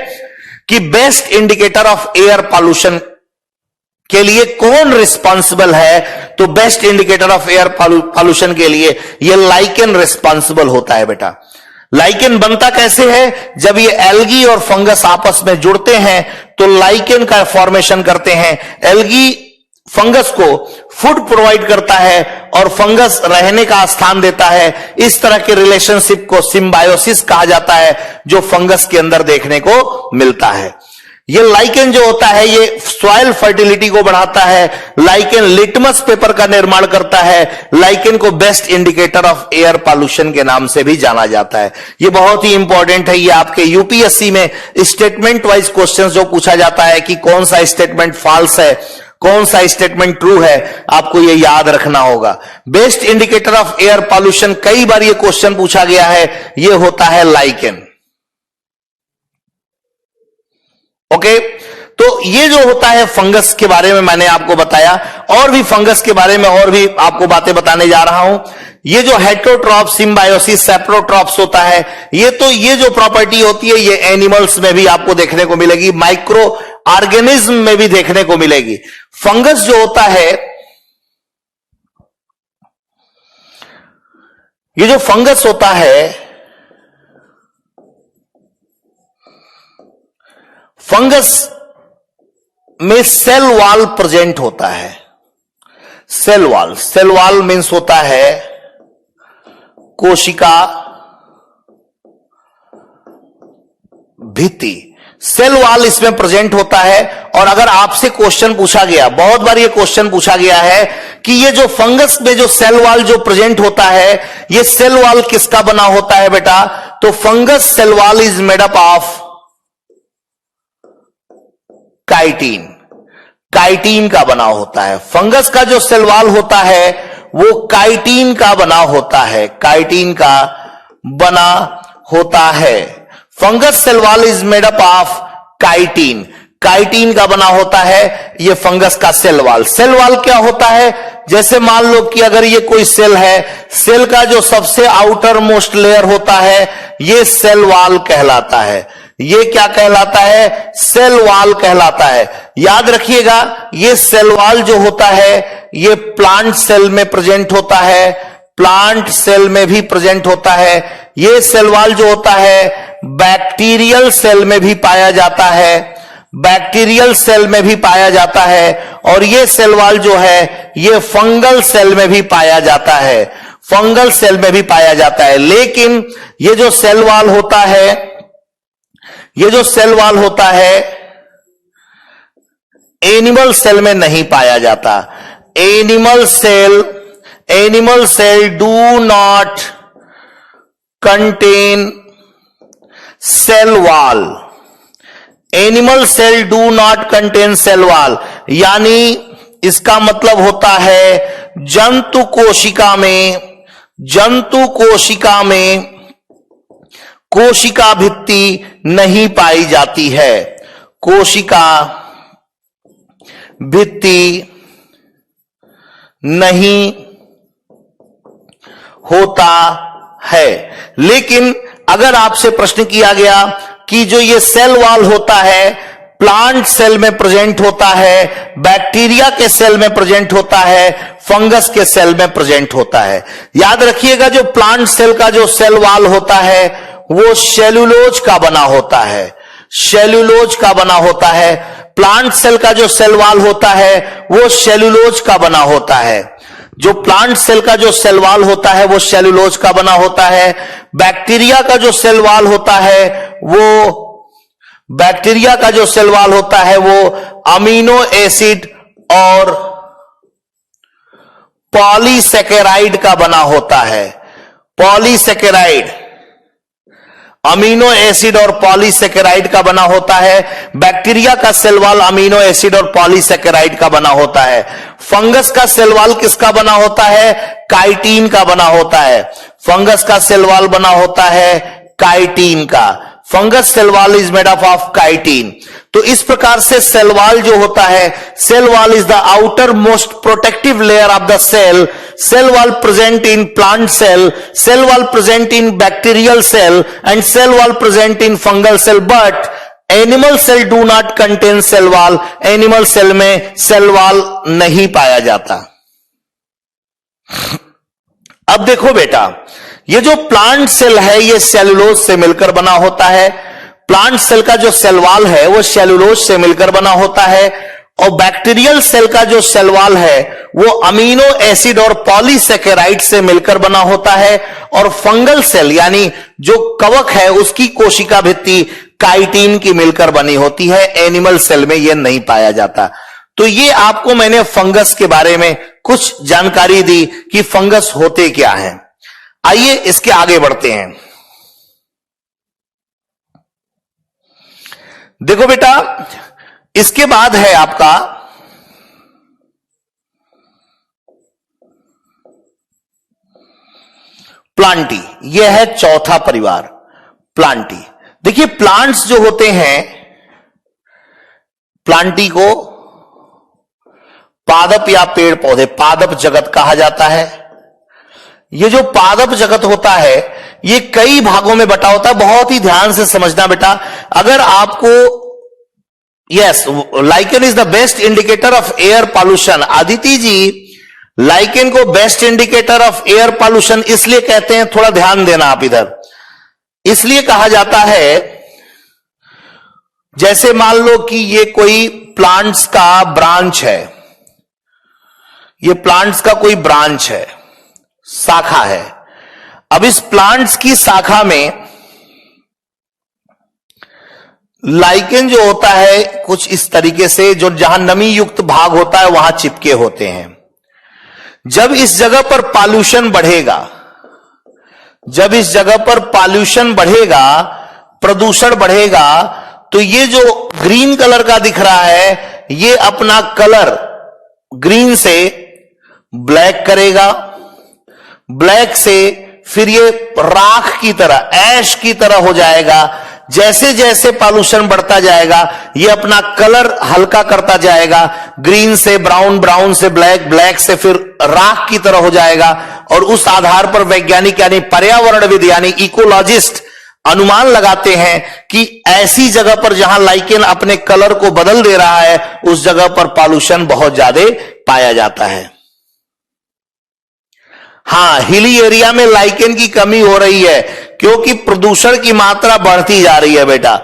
कि best indicator of air pollution के लिए कौन रिस्पॉन्सिबल है? तो best indicator of air pollution के लिए ये लाइकेन रिस्पॉन्सिबल होता है बेटा। लाइकेन बनता कैसे है? जब ये एल्गी और फंगस आपस में जुड़ते हैं तो लाइकेन का फॉर्मेशन करते हैं। एल्गी फंगस को फूड प्रोवाइड करता है और फंगस रहने का स्थान देता है। इस तरह के रिलेशनशिप को सिम्बायोसिस कहा जाता है जो फंगस के अंदर देखने को मिलता है। ये लाइकेन जो होता है ये सॉइल फर्टिलिटी को बढ़ाता है। लाइकेन लिटमस पेपर का निर्माण करता है। लाइकेन को best indicator of air pollution के नाम से भी जाना जाता है। ये बहुत ही इंपॉर्टेंट है। ये आपके यूपीएससी में स्टेटमेंट वाइज क्वेश्चन जो पूछा जाता है कि कौन सा स्टेटमेंट फॉल्स है, कौन सा स्टेटमेंट ट्रू है, आपको ये याद रखना होगा। Best indicator of air pollution, कई बार ये क्वेश्चन पूछा गया है, ये होता है लाइकेन। ओके, तो ये जो होता है फंगस के बारे में मैंने आपको बताया। और भी फंगस के बारे में और भी आपको बातें बताने जा रहा हूं। ये जो हेटेरोट्रॉप, सिम्बायोसिस, सेप्रोट्रॉप्स होता है, ये जो प्रॉपर्टी होती है ये एनिमल्स में भी आपको देखने को मिलेगी, माइक्रो ऑर्गेनिज्म में भी देखने को मिलेगी। फंगस जो होता है, ये जो फंगस होता है, फंगस में सेल वॉल प्रेजेंट होता है। सेल वॉल मीन्स होता है कोशिका भित्ति। सेल वॉल इसमें प्रेजेंट होता है। और अगर आपसे क्वेश्चन पूछा गया, बहुत बार ये क्वेश्चन पूछा गया है कि ये जो फंगस में जो सेल वॉल जो प्रेजेंट होता है, ये सेल वॉल किसका बना होता है बेटा? तो fungus cell wall is made up of chitin. Chitin का बना होता है। फंगस का जो सेल वॉल होता है वो काइटिन का बना होता है, काइटिन का बना होता है। Fungus cell wall is made up of chitin, chitin का बना होता है ये फंगस का सेल वॉल। सेल वॉल क्या होता है? जैसे मान लो कि अगर ये कोई सेल है, सेल का जो सबसे आउटर मोस्ट लेयर होता है ये सेल वॉल कहलाता है। ये क्या कहलाता है? सेल वॉल कहलाता है। याद रखिएगा ये सेल वॉल जो होता है ये प्लांट सेल में प्रेजेंट होता है, प्लांट सेल में भी प्रेजेंट होता है। ये सेल वॉल जो होता है बैक्टीरियल सेल में भी पाया जाता है, बैक्टीरियल सेल में भी पाया जाता है। और ये सेल वॉल जो है ये फंगल सेल में भी पाया जाता है, फंगल सेल में भी पाया जाता है। लेकिन ये जो सेल वॉल होता है, ये जो सेल वॉल होता है एनिमल सेल में नहीं पाया जाता। Animal cell do not contain cell wall, animal cell do not contain cell wall, यानी इसका मतलब होता है जंतु कोशिका में कोशिका भित्ति नहीं पाई जाती है, कोशिका भित्ति नहीं होता है। लेकिन अगर आपसे प्रश्न किया गया कि जो ये सेल वॉल होता है प्लांट सेल में प्रेजेंट होता है, बैक्टीरिया के सेल में प्रेजेंट होता है, फंगस के सेल में प्रेजेंट होता है। याद रखिएगा जो प्लांट सेल का जो सेल वॉल होता है वो सेल्यूलोज का बना होता है, सेल्यूलोज का बना होता है। प्लांट सेल का जो सेल वॉल होता है वो सेल्यूलोज का बना होता है, जो प्लांट सेल का जो सेल वॉल होता है वो सेल्यूलोज का बना होता है। बैक्टीरिया का जो सेल वॉल होता है वो बैक्टीरिया का जो सेल वॉल होता है वो अमीनो एसिड और पॉलीसेकेराइड का बना होता है, पॉलीसेकेराइड, अमीनो एसिड और पॉलीसेकेराइड का बना होता है। बैक्टीरिया का सेल वॉल अमीनो एसिड और पॉलीसेकेराइड का बना होता है। फंगस का सेल वॉल किसका बना होता है? काइटिन का बना होता है। फंगस का सेल वॉल बना होता है काइटिन का। Fungus cell wall is made up of chitin. तो इस प्रकार से सेल वॉल जो होता है, cell wall is the outermost protective layer of the cell. Cell wall present in plant cell wall present in bacterial cell and cell wall present in fungal cell. But animal cell do not contain cell wall, animal cell में cell wall नहीं पाया जाता। अब देखो बेटा, ये जो plant cell है ये सेलुलोज से मिलकर बना होता है। प्लांट सेल का जो सेल वॉल है वो सेलुलोज से मिलकर बना होता है। और बैक्टीरियल सेल का जो सेल वॉल है वो अमीनो एसिड और पॉलीसेकेराइड से मिलकर बना होता है। और फंगल सेल यानी जो कवक है उसकी कोशिका भित्ति काइटिन की मिलकर बनी होती है। एनिमल सेल में यह नहीं पाया जाता। तो ये आपको मैंने फंगस के बारे में कुछ जानकारी दी कि फंगस होते क्या हैं। आइए इसके आगे बढ़ते हैं। देखो बेटा, इसके बाद है आपका प्लांटी। यह है चौथा परिवार, प्लांटी। देखिए प्लांट्स जो होते हैं, प्लांटी को पादप या पेड़ पौधे, पादप जगत कहा जाता है। ये जो पादप जगत होता है ये कई भागों में बटा होता है। बहुत ही ध्यान से समझना बेटा। अगर आपको yes, lichen is the best indicator of air pollution. Aditi ji, lichen को best indicator of air pollution इसलिए कहते हैं, थोड़ा ध्यान देना आप इधर। इसलिए कहा जाता है, जैसे मान लो कि ये कोई प्लांट्स का ब्रांच है, ये प्लांट्स का कोई ब्रांच है, शाखा है। अब इस प्लांट्स की शाखा में लाइकेन जो होता है कुछ इस तरीके से, जो जहां नमी युक्त भाग होता है वहां चिपके होते हैं। जब इस जगह पर पॉल्यूशन बढ़ेगा, जब इस जगह पर पॉल्यूशन बढ़ेगा, प्रदूषण बढ़ेगा, तो ये जो ग्रीन कलर का दिख रहा है ये अपना कलर ग्रीन से ब्लैक करेगा, ब्लैक से फिर ये राख की तरह, ऐश की तरह हो जाएगा। जैसे जैसे पॉल्यूशन बढ़ता जाएगा ये अपना कलर हल्का करता जाएगा, ग्रीन से ब्राउन, ब्राउन से ब्लैक, ब्लैक से फिर राख की तरह हो जाएगा। और उस आधार पर वैज्ञानिक यानी पर्यावरणविद यानी इकोलॉजिस्ट अनुमान लगाते हैं कि ऐसी जगह पर जहां लाइकेन अपने कलर को बदल दे रहा है उस जगह पर पॉल्यूशन बहुत ज्यादा पाया जाता है। हां, हिली एरिया में लाइकेन की कमी हो रही है क्योंकि प्रदूषण की मात्रा बढ़ती जा रही है बेटा,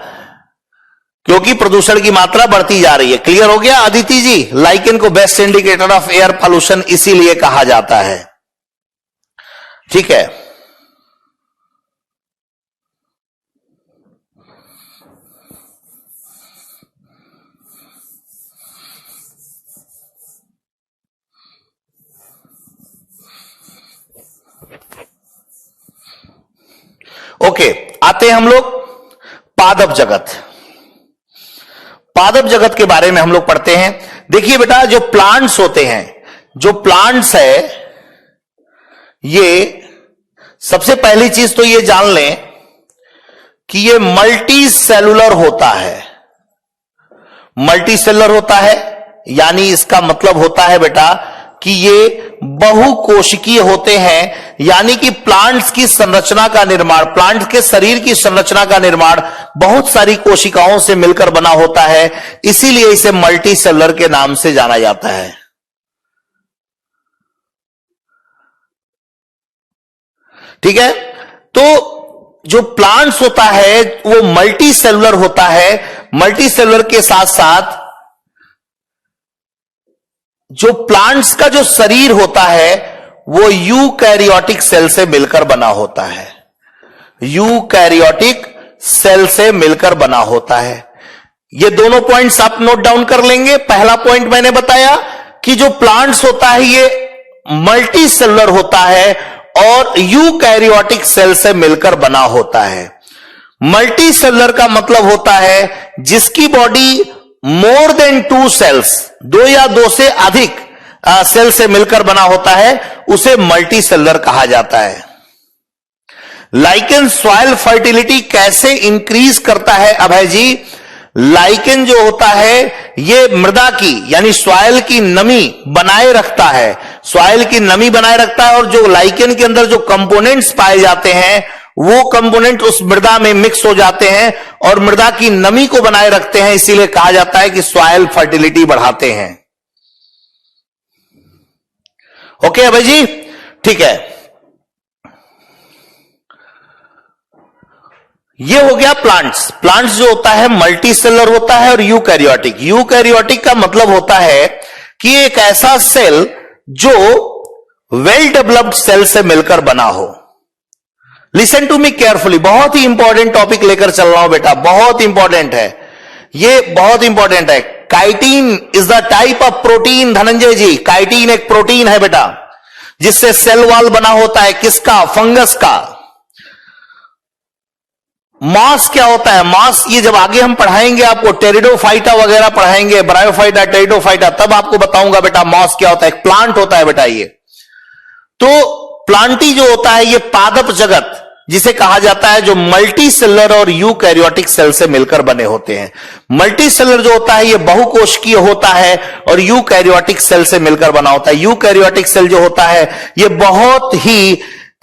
क्योंकि प्रदूषण की मात्रा बढ़ती जा रही है। क्लियर हो गया अदिति जी? लाइकेन को best indicator of air pollution इसीलिए कहा जाता है। ठीक है, ओके, आते हैं हम लोग पादप जगत। पादप जगत के बारे में हम लोग पढ़ते हैं। देखिए बेटा, जो प्लांट्स होते हैं, जो प्लांट्स है, ये सबसे पहली चीज तो ये जान लें कि ये मल्टी सेलुलर होता है। मल्टी सेलुलर होता है यानी इसका मतलब होता है बेटा कि ये बहुकोशिकीय होते हैं, यानी कि प्लांट्स की संरचना का निर्माण, प्लांट के शरीर की संरचना का निर्माण बहुत सारी कोशिकाओं से मिलकर बना होता है, इसीलिए इसे मल्टी सेलुलर के नाम से जाना जाता है। ठीक है, तो जो प्लांट्स होता है वो मल्टी सेलुलर होता है। मल्टी सेलुलर के साथ साथ जो प्लांट्स का जो शरीर होता है वो यूकैरियोटिक सेल से मिलकर बना होता है। यूकैरियोटिक सेल से मिलकर बना होता है। ये दोनों पॉइंट्स आप नोट डाउन कर लेंगे। पहला पॉइंट मैंने बताया कि जो प्लांट्स होता है ये मल्टी सेलुलर होता है और यूकैरियोटिक सेल से मिलकर बना होता है। मल्टी सेलुलर का मतलब होता है जिसकी बॉडी मोर देन 2 सेल्स, 2 या 2 से अधिक सेल से मिलकर बना होता है, उसे मल्टी सेलुलर कहा जाता है। लाइकेन सॉइल फर्टिलिटी कैसे इंक्रीज करता है अभय जी? लाइकेन जो होता है ये मृदा की यानी सॉइल की नमी बनाए रखता है। सॉइल की नमी बनाए रखता है और जो लाइकेन के अंदर जो कंपोनेंट्स पाए जाते हैं वो कंपोनेंट उस मृदा में मिक्स हो जाते हैं और मृदा की नमी को बनाए रखते हैं, इसीलिए कहा जाता है कि सॉइल फर्टिलिटी बढ़ाते हैं। ओके अभय जी, ठीक है। ये हो गया प्लांट्स। प्लांट्स जो होता है मल्टी सेलुलर होता है और यूकैरियोटिक। यूकैरियोटिक का मतलब होता है कि एक ऐसा सेल जो वेल डेवलप्ड सेल से मिलकर बना हो। लिसन टू मी केयरफुली, बहुत ही इंपॉर्टेंट टॉपिक लेकर चल रहा हूं बेटा, बहुत इंपॉर्टेंट है ये, बहुत इंपॉर्टेंट है। Chitin is the type of protein Dhananjay ji. Chitin एक प्रोटीन है बेटा जिससे सेल वॉल बना होता है। किसका? फंगस का। मॉस क्या होता है? मॉस ये जब आगे हम पढ़ाएंगे आपको, टेरिडोफाइटा वगैरह पढ़ाएंगे, ब्रायोफाइटा, टेरिडोफाइटा, तब आपको बताऊंगा बेटा मॉस क्या होता है। एक प्लांट होता है बेटा ये। तो प्लांटी जो होता है ये पादप जगत जिसे कहा जाता है जो मल्टी सेलुलर और यूकैरियोटिक सेल से मिलकर बने होते हैं। मल्टी सेलुलर जो होता है ये बहुकोशिकीय होता है और यूकैरियोटिक सेल से मिलकर बना होता है। यूकैरियोटिक सेल जो होता है ये बहुत ही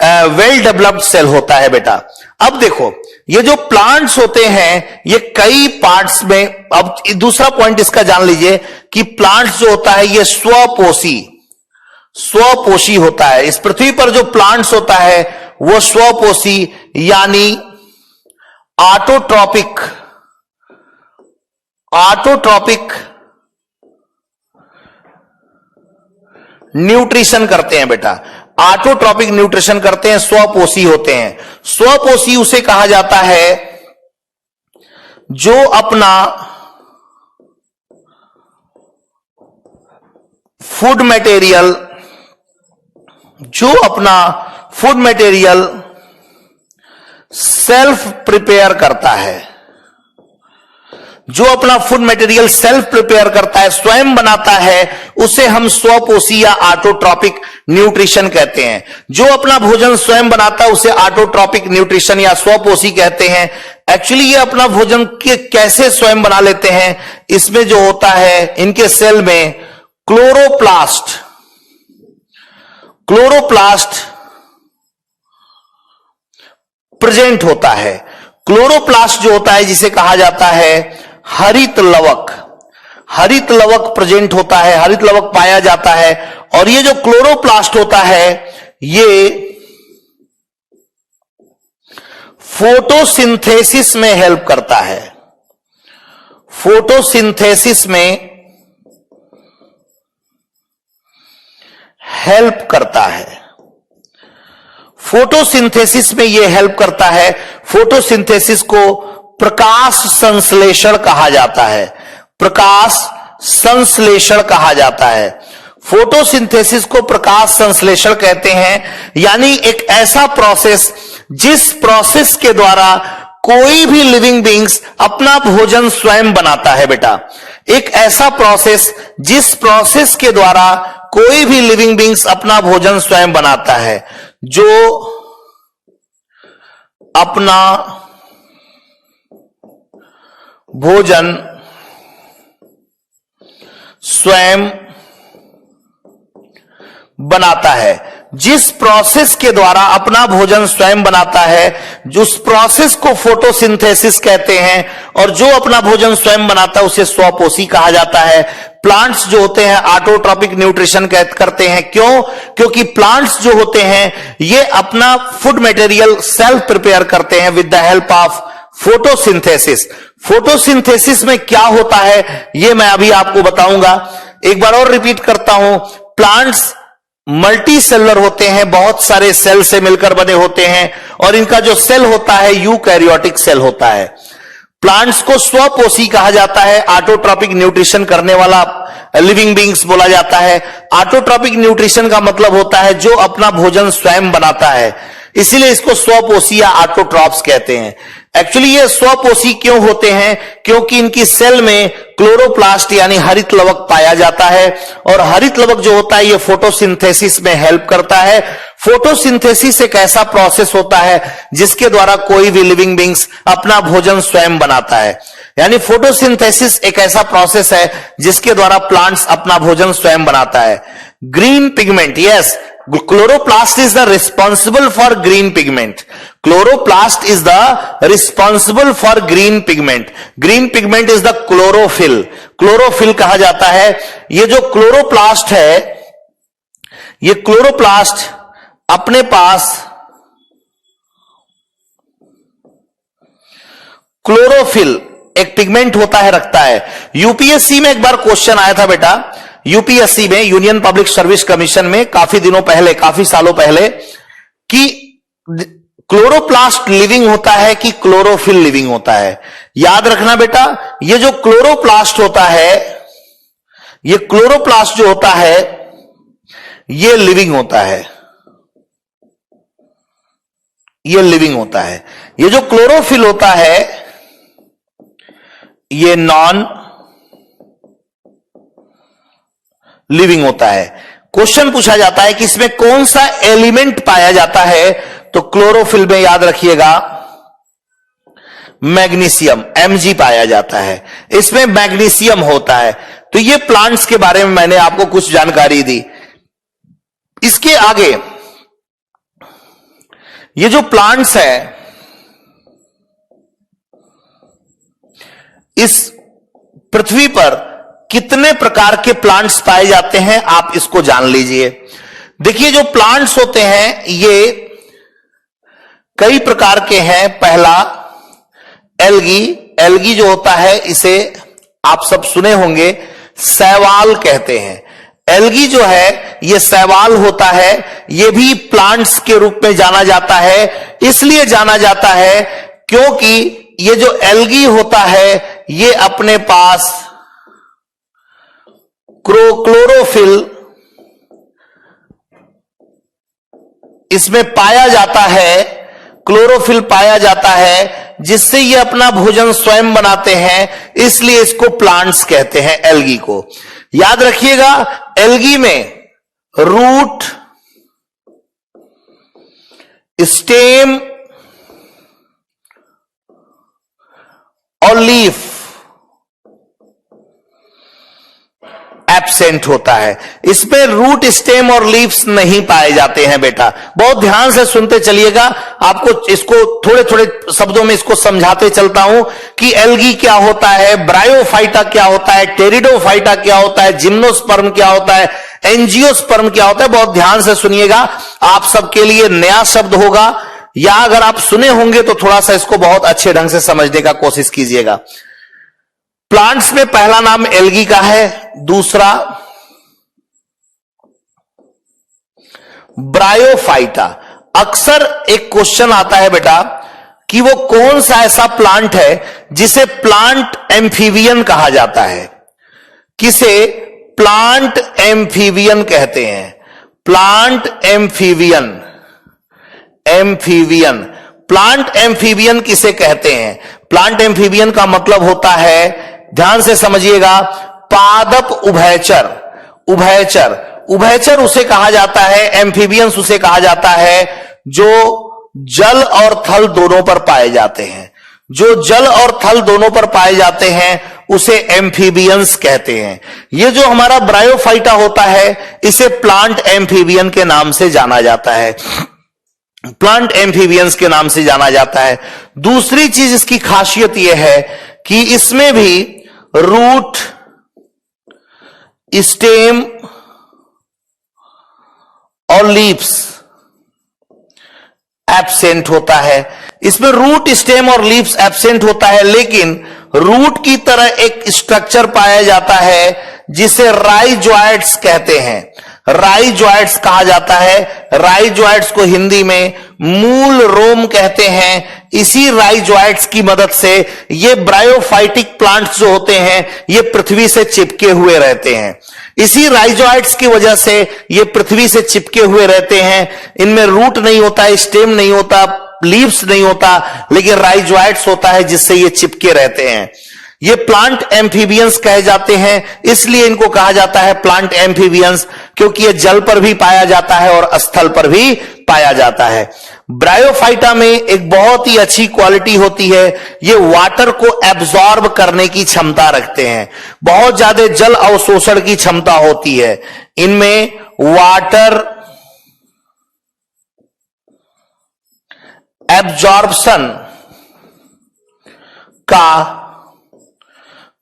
वेल डेवलप्ड सेल होता है बेटा। अब देखो ये जो प्लांट्स होते हैं ये कई पार्ट्स में, अब दूसरा पॉइंट इसका जान लीजिए कि प्लांट्स जो होता है ये स्वपोषी होता है। इस पृथ्वी पर जो प्लांट्स होता है वो स्वपोषी यानी ऑटोट्रॉपिक न्यूट्रिशन करते हैं बेटा। ऑटोट्रॉपिक न्यूट्रिशन करते हैं, स्वपोषी होते हैं। स्वपोषी उसे कहा जाता है जो अपना फूड मटेरियल सेल्फ प्रिपेयर करता है। जो अपना फूड मटेरियल सेल्फ प्रिपेयर करता है, स्वयं बनाता है, उसे हम स्वपोषी या ऑटोट्रॉपिक न्यूट्रिशन कहते हैं। जो अपना भोजन स्वयं बनाता है उसे ऑटोट्रॉपिक न्यूट्रिशन या स्वपोषी कहते हैं। एक्चुअली ये अपना भोजन कैसे स्वयं बना लेते हैं, इसमें जो होता है इनके सेल में क्लोरोप्लास्ट प्रेजेंट होता है। क्लोरोप्लास्ट जो होता है जिसे कहा जाता है हरित लवक प्रेजेंट होता है, हरित लवक पाया जाता है। और ये जो क्लोरोप्लास्ट होता है ये फोटोसिंथेसिस में हेल्प करता है। फोटोसिंथेसिस में हेल्प करता है। फोटोसिंथेसिस में यह हेल्प करता है। फोटोसिंथेसिस को प्रकाश संश्लेषण कहा जाता है। प्रकाश संश्लेषण कहा जाता है। फोटोसिंथेसिस को प्रकाश संश्लेषण कहते हैं, यानी एक ऐसा प्रोसेस जिस प्रोसेस के द्वारा कोई भी लिविंग बींग्स अपना भोजन स्वयं बनाता है। बेटा, एक ऐसा प्रोसेस जिस प्रोसेस के द्वारा कोई भी लिविंग बींग्स अपना भोजन स्वयं बनाता है, जो अपना भोजन स्वयं बनाता है। जिस प्रोसेस के द्वारा अपना भोजन स्वयं बनाता है, उस प्रोसेस को फोटोसिंथेसिस कहते हैं। और जो अपना भोजन स्वयं बनाता है उसे स्वपोषी कहा जाता है। प्लांट्स जो होते हैं ऑटोट्रॉपिक न्यूट्रिशन करते हैं। क्यों? क्योंकि प्लांट्स जो होते हैं ये अपना फूड मटेरियल सेल्फ प्रिपेयर करते हैं with the help of photosynthesis. Photosynthesis में क्या होता है ये मैं अभी आपको बताऊंगा। एक बार और रिपीट करता हूं, प्लांट्स मल्टी सेलुलर होते हैं, बहुत सारे सेल से मिलकर बने होते हैं। और इनका जो सेल होता है यूकैरियोटिक सेल होता है। प्लांट्स को स्वपोषी कहा जाता है, ऑटोट्रॉपिक न्यूट्रिशन करने वाला लिविंग बींग्स बोला जाता है। ऑटोट्रॉपिक न्यूट्रिशन का मतलब होता है जो अपना भोजन स्वयं बनाता है, इसीलिए इसको स्वपोषी या ऑटोट्रॉप्स कहते हैं। एक्चुअली ये स्वपोषी क्यों होते हैं? क्योंकि इनकी सेल में क्लोरोप्लास्ट यानी हरित लवक पाया जाता है। और हरित लवक जो होता है ये फोटोसिंथेसिस में हेल्प करता है। फोटोसिंथेसिस एक ऐसा प्रोसेस होता है जिसके द्वारा कोई भी लिविंग बींग्स अपना भोजन स्वयं बनाता है। यानी फोटोसिंथेसिस एक ऐसा प्रोसेस है जिसके द्वारा प्लांट्स अपना भोजन स्वयं बनाता है। Green pigment, yes, chloroplast is the responsible for green pigment. Chloroplast is the responsible for green pigment. Green pigment is the chlorophyll. Chlorophyll कहा जाता है। ये जो क्लोरोप्लास्ट है, ये क्लोरोप्लास्ट अपने पास क्लोरोफिल एक पिगमेंट होता है, रखता है। यूपीएससी में एक बार क्वेश्चन आया था बेटा, यूपीएससी में, यूनियन पब्लिक सर्विस कमीशन में, काफी दिनों पहले, काफी सालों पहले, कि क्लोरोप्लास्ट लिविंग होता है कि क्लोरोफिल लिविंग होता है। याद रखना बेटा, ये जो क्लोरोप्लास्ट होता है, ये क्लोरोप्लास्ट जो होता है ये लिविंग होता है, ये लिविंग होता है। ये जो क्लोरोफिल होता है ये नॉन लिविंग होता है। क्वेश्चन पूछा जाता है कि इसमें कौन सा एलिमेंट पाया जाता है, तो क्लोरोफिल में याद रखिएगा मैग्नीशियम, Mg पाया जाता है। इसमें मैग्नीशियम होता है। तो ये प्लांट्स के बारे में मैंने आपको कुछ जानकारी दी। इसके आगे ये जो प्लांट्स है, इस पृथ्वी पर कितने प्रकार के प्लांट्स पाए जाते हैं आप इसको जान लीजिए। देखिए, जो प्लांट्स होते हैं ये कई प्रकार के हैं। पहला एल्गी, एल्गी जो होता है इसे आप सब सुने होंगे, शैवाल कहते हैं। एल्गी जो है ये शैवाल होता है, ये भी प्लांट्स के रूप में जाना जाता है। इसलिए जाना जाता है क्योंकि ये जो एल्गी होता है ये अपने पास क्लोरोफिल इसमें पाया जाता है। क्लोरोफिल पाया जाता है, जिससे ये अपना भोजन स्वयं बनाते हैं, इसलिए इसको प्लांट्स कहते हैं, एल्गी को। याद रखिएगा, एल्गी में रूट, स्टेम और लीफ एब्सेंट होता है। इसमें रूट, स्टेम और लीव्स नहीं पाए जाते हैं बेटा। बहुत ध्यान से सुनते चलिएगा, आपको इसको थोड़े थोड़े शब्दों में इसको समझाते चलता हूं कि एल्गी क्या होता है, ब्रायोफाइटा क्या होता है, टेरिडोफाइटा क्या होता है, जिम्नोस्पर्म क्या होता है, एंजियोस्पर्म क्या होता है। बहुत ध्यान से सुनिएगा, आप सबके लिए नया शब्द होगा, या अगर आप सुने होंगे तो थोड़ा सा इसको बहुत अच्छे ढंग से समझने का कोशिश कीजिएगा। प्लांट्स में पहला नाम एल्गी का है, दूसरा ब्रायोफाइटा। अक्सर एक क्वेश्चन आता है बेटा कि वो कौन सा ऐसा प्लांट है जिसे प्लांट एम्फीबियन कहा जाता है। किसे प्लांट एम्फीबियन कहते हैं? Plant amphibian, amphibian, plant amphibian किसे कहते हैं? प्लांट एम्फीबियन का मतलब होता है, ध्यान से समझिएगा, पादप उभयचर। उभयचर, उभयचर उसे कहा जाता है, एम्फीबियंस उसे कहा जाता है जो जल और थल दोनों पर पाए जाते हैं। जो जल और थल दोनों पर पाए जाते हैं उसे एम्फीबियंस कहते हैं। ये जो हमारा ब्रायोफाइटा होता है, इसे प्लांट एम्फीबियन के नाम से जाना जाता है, प्लांट एम्फीबियंस के नाम से जाना जाता है। दूसरी चीज इसकी खासियत यह है कि इसमें भी रूट, स्टेम और लीव्स एब्सेंट होता है। इसमें रूट, स्टेम और लीव्स एब्सेंट होता है, लेकिन रूट की तरह एक स्ट्रक्चर पाया जाता है जिसे राइजोइड्स कहते हैं। राइजोइड्स कहा जाता है। राइजोइड्स को हिंदी में मूल रोम कहते हैं। इसी राइजोइड्स की मदद से ये ब्रायोफाइटिक प्लांट्स जो होते हैं, ये पृथ्वी से चिपके हुए रहते हैं। इसी राइजोइड्स की वजह से ये पृथ्वी से चिपके हुए रहते हैं। इनमें रूट नहीं होता, स्टेम नहीं होता, लीव्स नहीं होता, लेकिन राइजोइड्स होता है जिससे ये चिपके रहते हैं। ये प्लांट एम्फीबियंस कहे जाते हैं, इसलिए इनको कहा जाता है प्लांट एम्फीबियंस, क्योंकि ये जल पर भी पाया जाता है और स्थल पर भी पाया जाता है। ब्रायोफाइटा में एक बहुत ही अच्छी क्वालिटी होती है, ये वाटर को एब्जॉर्ब करने की क्षमता रखते हैं। बहुत ज्यादा जल अवशोषण की क्षमता होती है इनमें। वाटर एब्जॉर्प्शन का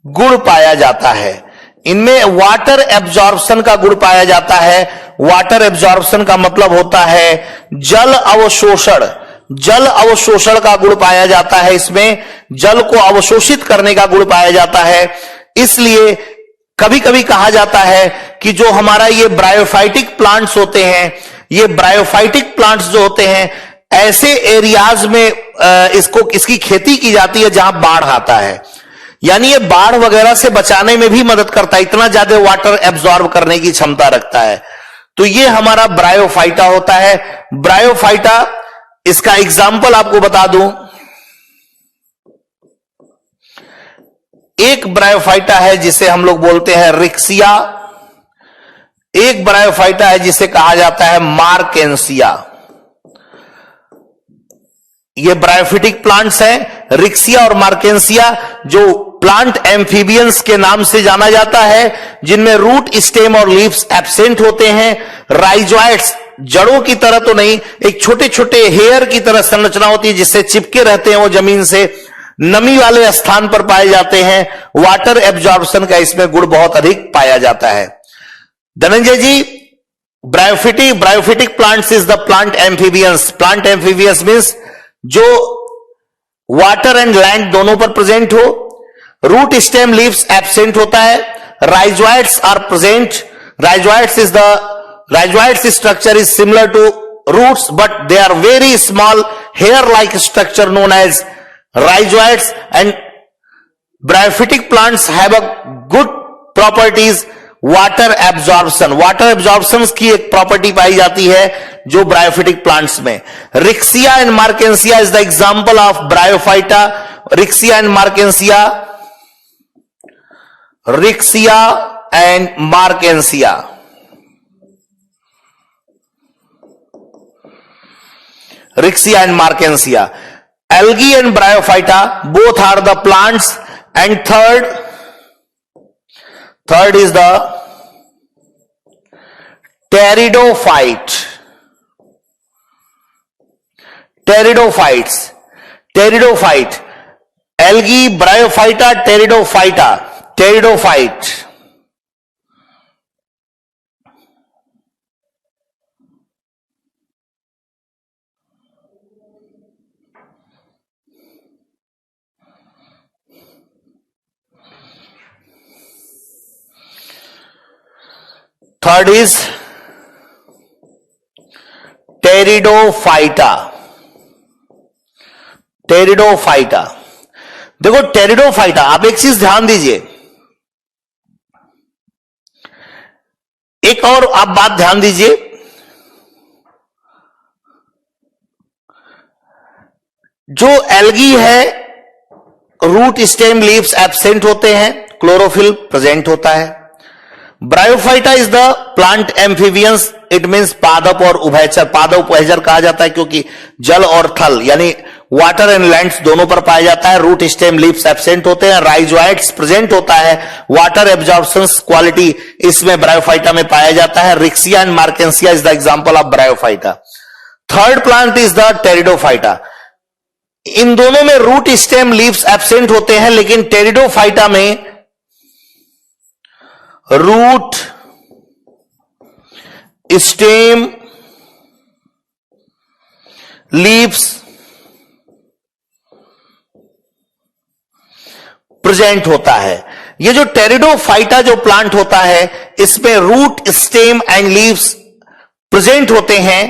गुण पाया जाता है। इनमें वाटर एब्जॉर्प्शन का गुण पाया जाता है। वाटर एब्जॉर्प्शन का मतलब होता है जल अवशोषण। जल अवशोषण का गुण पाया जाता है। इसमें जल को अवशोषित करने का गुण पाया जाता है। इसलिए कभी कभी कहा जाता है कि जो हमारा ये ब्रायोफाइटिक प्लांट्स होते हैं, ये ब्रायोफाइटिक प्लांट्स जो होते हैं, ऐसे एरियाज में इसकी खेती की जाती है जहां बाढ़ आता है। यानी ये बाढ़ वगैरह से बचाने में भी मदद करता है, इतना ज्यादा वाटर एब्जॉर्ब करने की क्षमता रखता है। तो ये हमारा ब्रायोफाइटा होता है। ब्रायोफाइटा, इसका एग्जाम्पल आपको बता दूं, एक ब्रायोफाइटा है जिसे हम लोग बोलते हैं रिक्सिया, एक ब्रायोफाइटा है जिसे कहा जाता है मार्केंसिया। ये ब्रायोफिटिक प्लांट्स हैं, रिक्सिया और मार्केंसिया, जो प्लांट एम्फीबियंस के नाम से जाना जाता है, जिनमें रूट, स्टेम और लीव्स एब्सेंट होते हैं। राइजोइड्स जड़ों की तरह तो नहीं, एक छोटे छोटे हेयर की तरह संरचना होती है जिससे चिपके रहते हैं वो जमीन से, नमी वाले स्थान पर पाए जाते हैं। वाटर एब्जॉर्प्शन का इसमें गुण बहुत अधिक पाया जाता है। Dhananjay ji, bryophytic plants is the plant amphibians. Plant amphibians means जो वाटर एंड लैंड दोनों पर प्रेजेंट हो। रूट, स्टेम, लीव्स एब्सेंट होता है। Rhizoids are present. Rhizoids structure is similar to roots, but they are very small hair like structure known as rhizoids, and bryophytic plants have a good properties. Water absorption, water absorption की एक property पाई जाती है जो bryophytic plants में। Riccia and marchantia is the example of bryophyta. Riccia and मार्केंसिया, Riccia and मार्केंसिया, Riccia and मार्केंसिया, algae and bryophyta both are the plants. And third is the pteridophyte, pteridophytes, pteridophyte, algae, bryophyta, pteridophyta, pteridophyte. Third is pteridophyta, pteridophyta. देखो pteridophyta, आप एक चीज ध्यान दीजिए, एक और आप बात ध्यान दीजिए, जो एल्गी है रूट स्टेम लीव्स एब्सेंट होते हैं, क्लोरोफिल प्रेजेंट होता है। Bryophyta is the plant amphibians, it means पादप और उभयचर। पादप उभयचर कहा जाता है क्योंकि जल और थल यानी वाटर एंड लैंड्स दोनों पर पाया जाता है। रूट स्टेम लीव्स एब्सेंट होते हैं, राइजोइट्स प्रेजेंट होता है, वाटर एब्जॉर्प्शन क्वालिटी इसमें ब्रायोफाइटा में पाया जाता है। Riccia and marchantia is the example of bryophyta. Third plant is the pteridophyta. इन दोनों में रूट स्टेम लीव्स एब्सेंट होते हैं, लेकिन टेरिडोफाइटा में रूट स्टेम लीव्स प्रेजेंट होता है। ये जो टेरिडोफाइटा जो प्लांट होता है, इसमें root stem and leaves present होते हैं।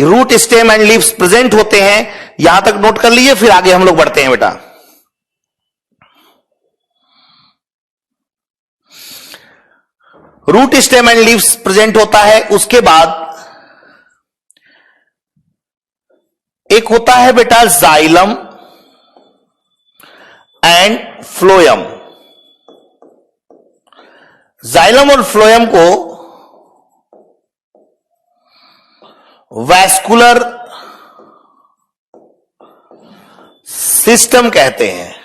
Root stem and leaves present होते हैं, यहां तक नोट कर लीजिए, फिर आगे हम लोग बढ़ते हैं बेटा। Root stem and leaves present होता है। उसके बाद एक होता है बेटा जाइलम एंड फ्लोएम। जाइलम और फ्लोएम को वैस्कुलर सिस्टम कहते हैं,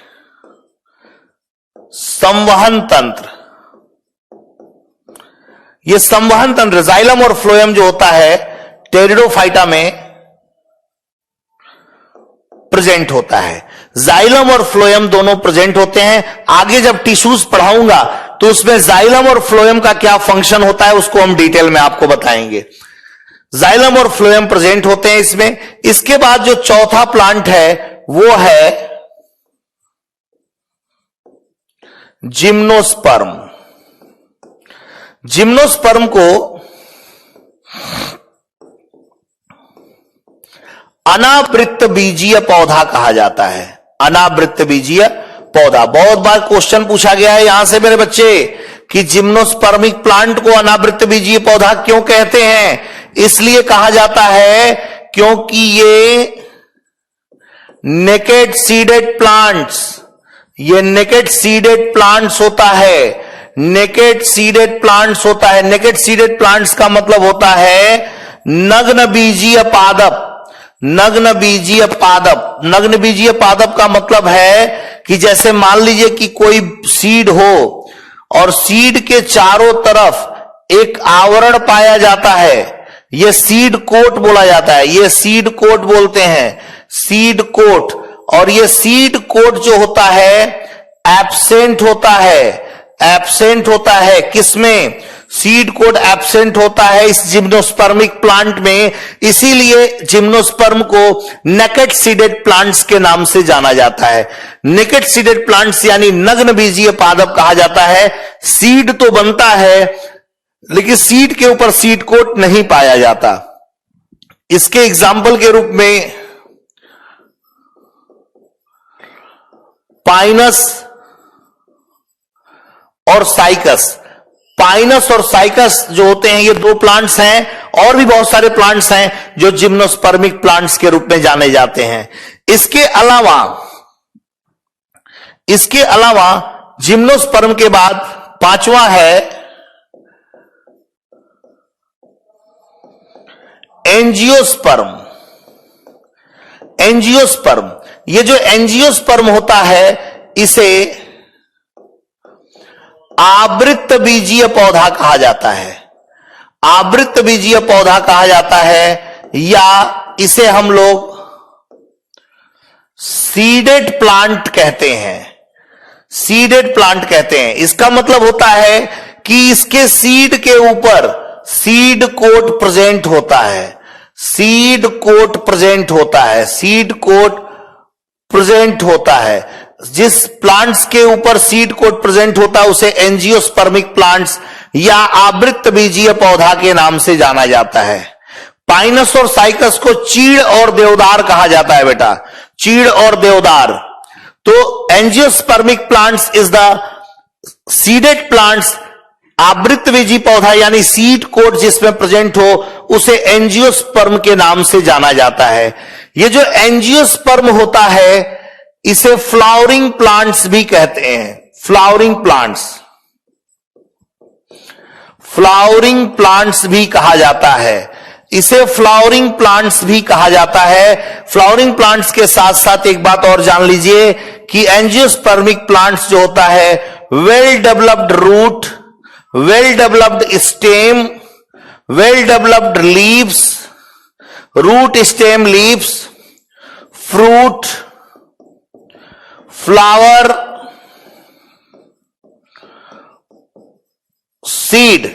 संवहन तंत्र। ये संवहन तंत्र जाइलम और फ्लोएम जो होता है टेरिडोफाइटा में प्रेजेंट होता है। जाइलम और फ्लोएम दोनों प्रेजेंट होते हैं। आगे जब टिश्यूज पढ़ाऊंगा तो उसमें जाइलम और फ्लोएम का क्या फंक्शन होता है उसको हम डिटेल में आपको बताएंगे। जाइलम और फ्लोएम प्रेजेंट होते हैं इसमें। इसके बाद जो चौथा प्लांट है वो है जिम्नोस्पर्म। जिम्नोस्पर्म को अनावृत्त बीजीय पौधा कहा जाता है। अनावृत्त बीजीय पौधा, बहुत बार क्वेश्चन पूछा गया है यहां से मेरे बच्चे कि जिम्नोस्पर्मिक प्लांट को अनावृत्त बीजीय पौधा क्यों कहते हैं। इसलिए कहा जाता है क्योंकि ये नेकेड सीडेड प्लांट्स, ये नेकेड सीडेड प्लांट्स होता है। नेकेड सीडेड प्लांट्स होता है। नेकेड सीडेड प्लांट्स का मतलब होता है नग्न बीजीय पादप। नग्न बीजीय पादप, नग्न बीजीय पादप का मतलब है कि जैसे मान लीजिए कि कोई सीड हो और सीड के चारों तरफ एक आवरण पाया जाता है, यह सीड कोट बोला जाता है। यह सीड कोट बोलते हैं, सीड कोट। और यह सीड कोट जो होता है एब्सेंट होता है, एब्सेंट होता है किसमें? सीड कोट एब्सेंट होता है इस जिम्नोस्पर्मिक प्लांट में। इसीलिए जिम्नोस्पर्म को नेकेड सीडेड प्लांट्स के नाम से जाना जाता है। नेकेड सीडेड प्लांट्स यानी नग्न बीजीय पादप कहा जाता है। सीड तो बनता है लेकिन सीड के ऊपर सीड कोट नहीं पाया जाता। इसके एग्जाम्पल के रूप में पाइनस और साइकस। पाइनस और साइकस जो होते हैं ये दो प्लांट्स हैं, और भी बहुत सारे प्लांट्स हैं जो जिम्नोस्पर्मिक प्लांट्स के रूप में जाने जाते हैं। इसके अलावा जिम्नोस्पर्म के बाद पांचवा है एंजियोस्पर्म। एंजियोस्पर्म, ये जो एंजियोस्पर्म होता है इसे आवृत्त बीजीय पौधा कहा जाता है। आवृत्त बीजीय पौधा कहा जाता है, या इसे हम लोग सीडेड प्लांट कहते हैं। सीडेड प्लांट कहते हैं। इसका मतलब होता है कि इसके सीड के ऊपर सीड कोट प्रेजेंट होता है। सीड कोट प्रेजेंट होता है। सीड कोट प्रेजेंट होता है। जिस प्लांट्स के ऊपर सीड कोट प्रेजेंट होता है उसे एंजियोस्पर्मिक प्लांट्स या आवृत्त बीजीय पौधा के नाम से जाना जाता है। पाइनस और साइकस को चीड़ और देवदार कहा जाता है बेटा, चीड़ और देवदार। तो angiospermic plants is the seeded plants. आवृत्त बीजी पौधा यानी सीड कोट जिसमें प्रेजेंट हो उसे एंजियोस्पर्म के नाम से जाना जाता है। ये जो एंजियोस्पर्म होता है इसे फ्लावरिंग प्लांट्स भी कहते हैं। फ्लावरिंग प्लांट्स, फ्लावरिंग प्लांट्स भी कहा जाता है। इसे फ्लावरिंग प्लांट्स भी कहा जाता है। फ्लावरिंग प्लांट्स के साथ साथ एक बात और जान लीजिए कि एंजियोस्पर्मिक प्लांट्स जो होता है well developed root, well developed stem, well developed leaves, root stem leaves, fruit, flower, seed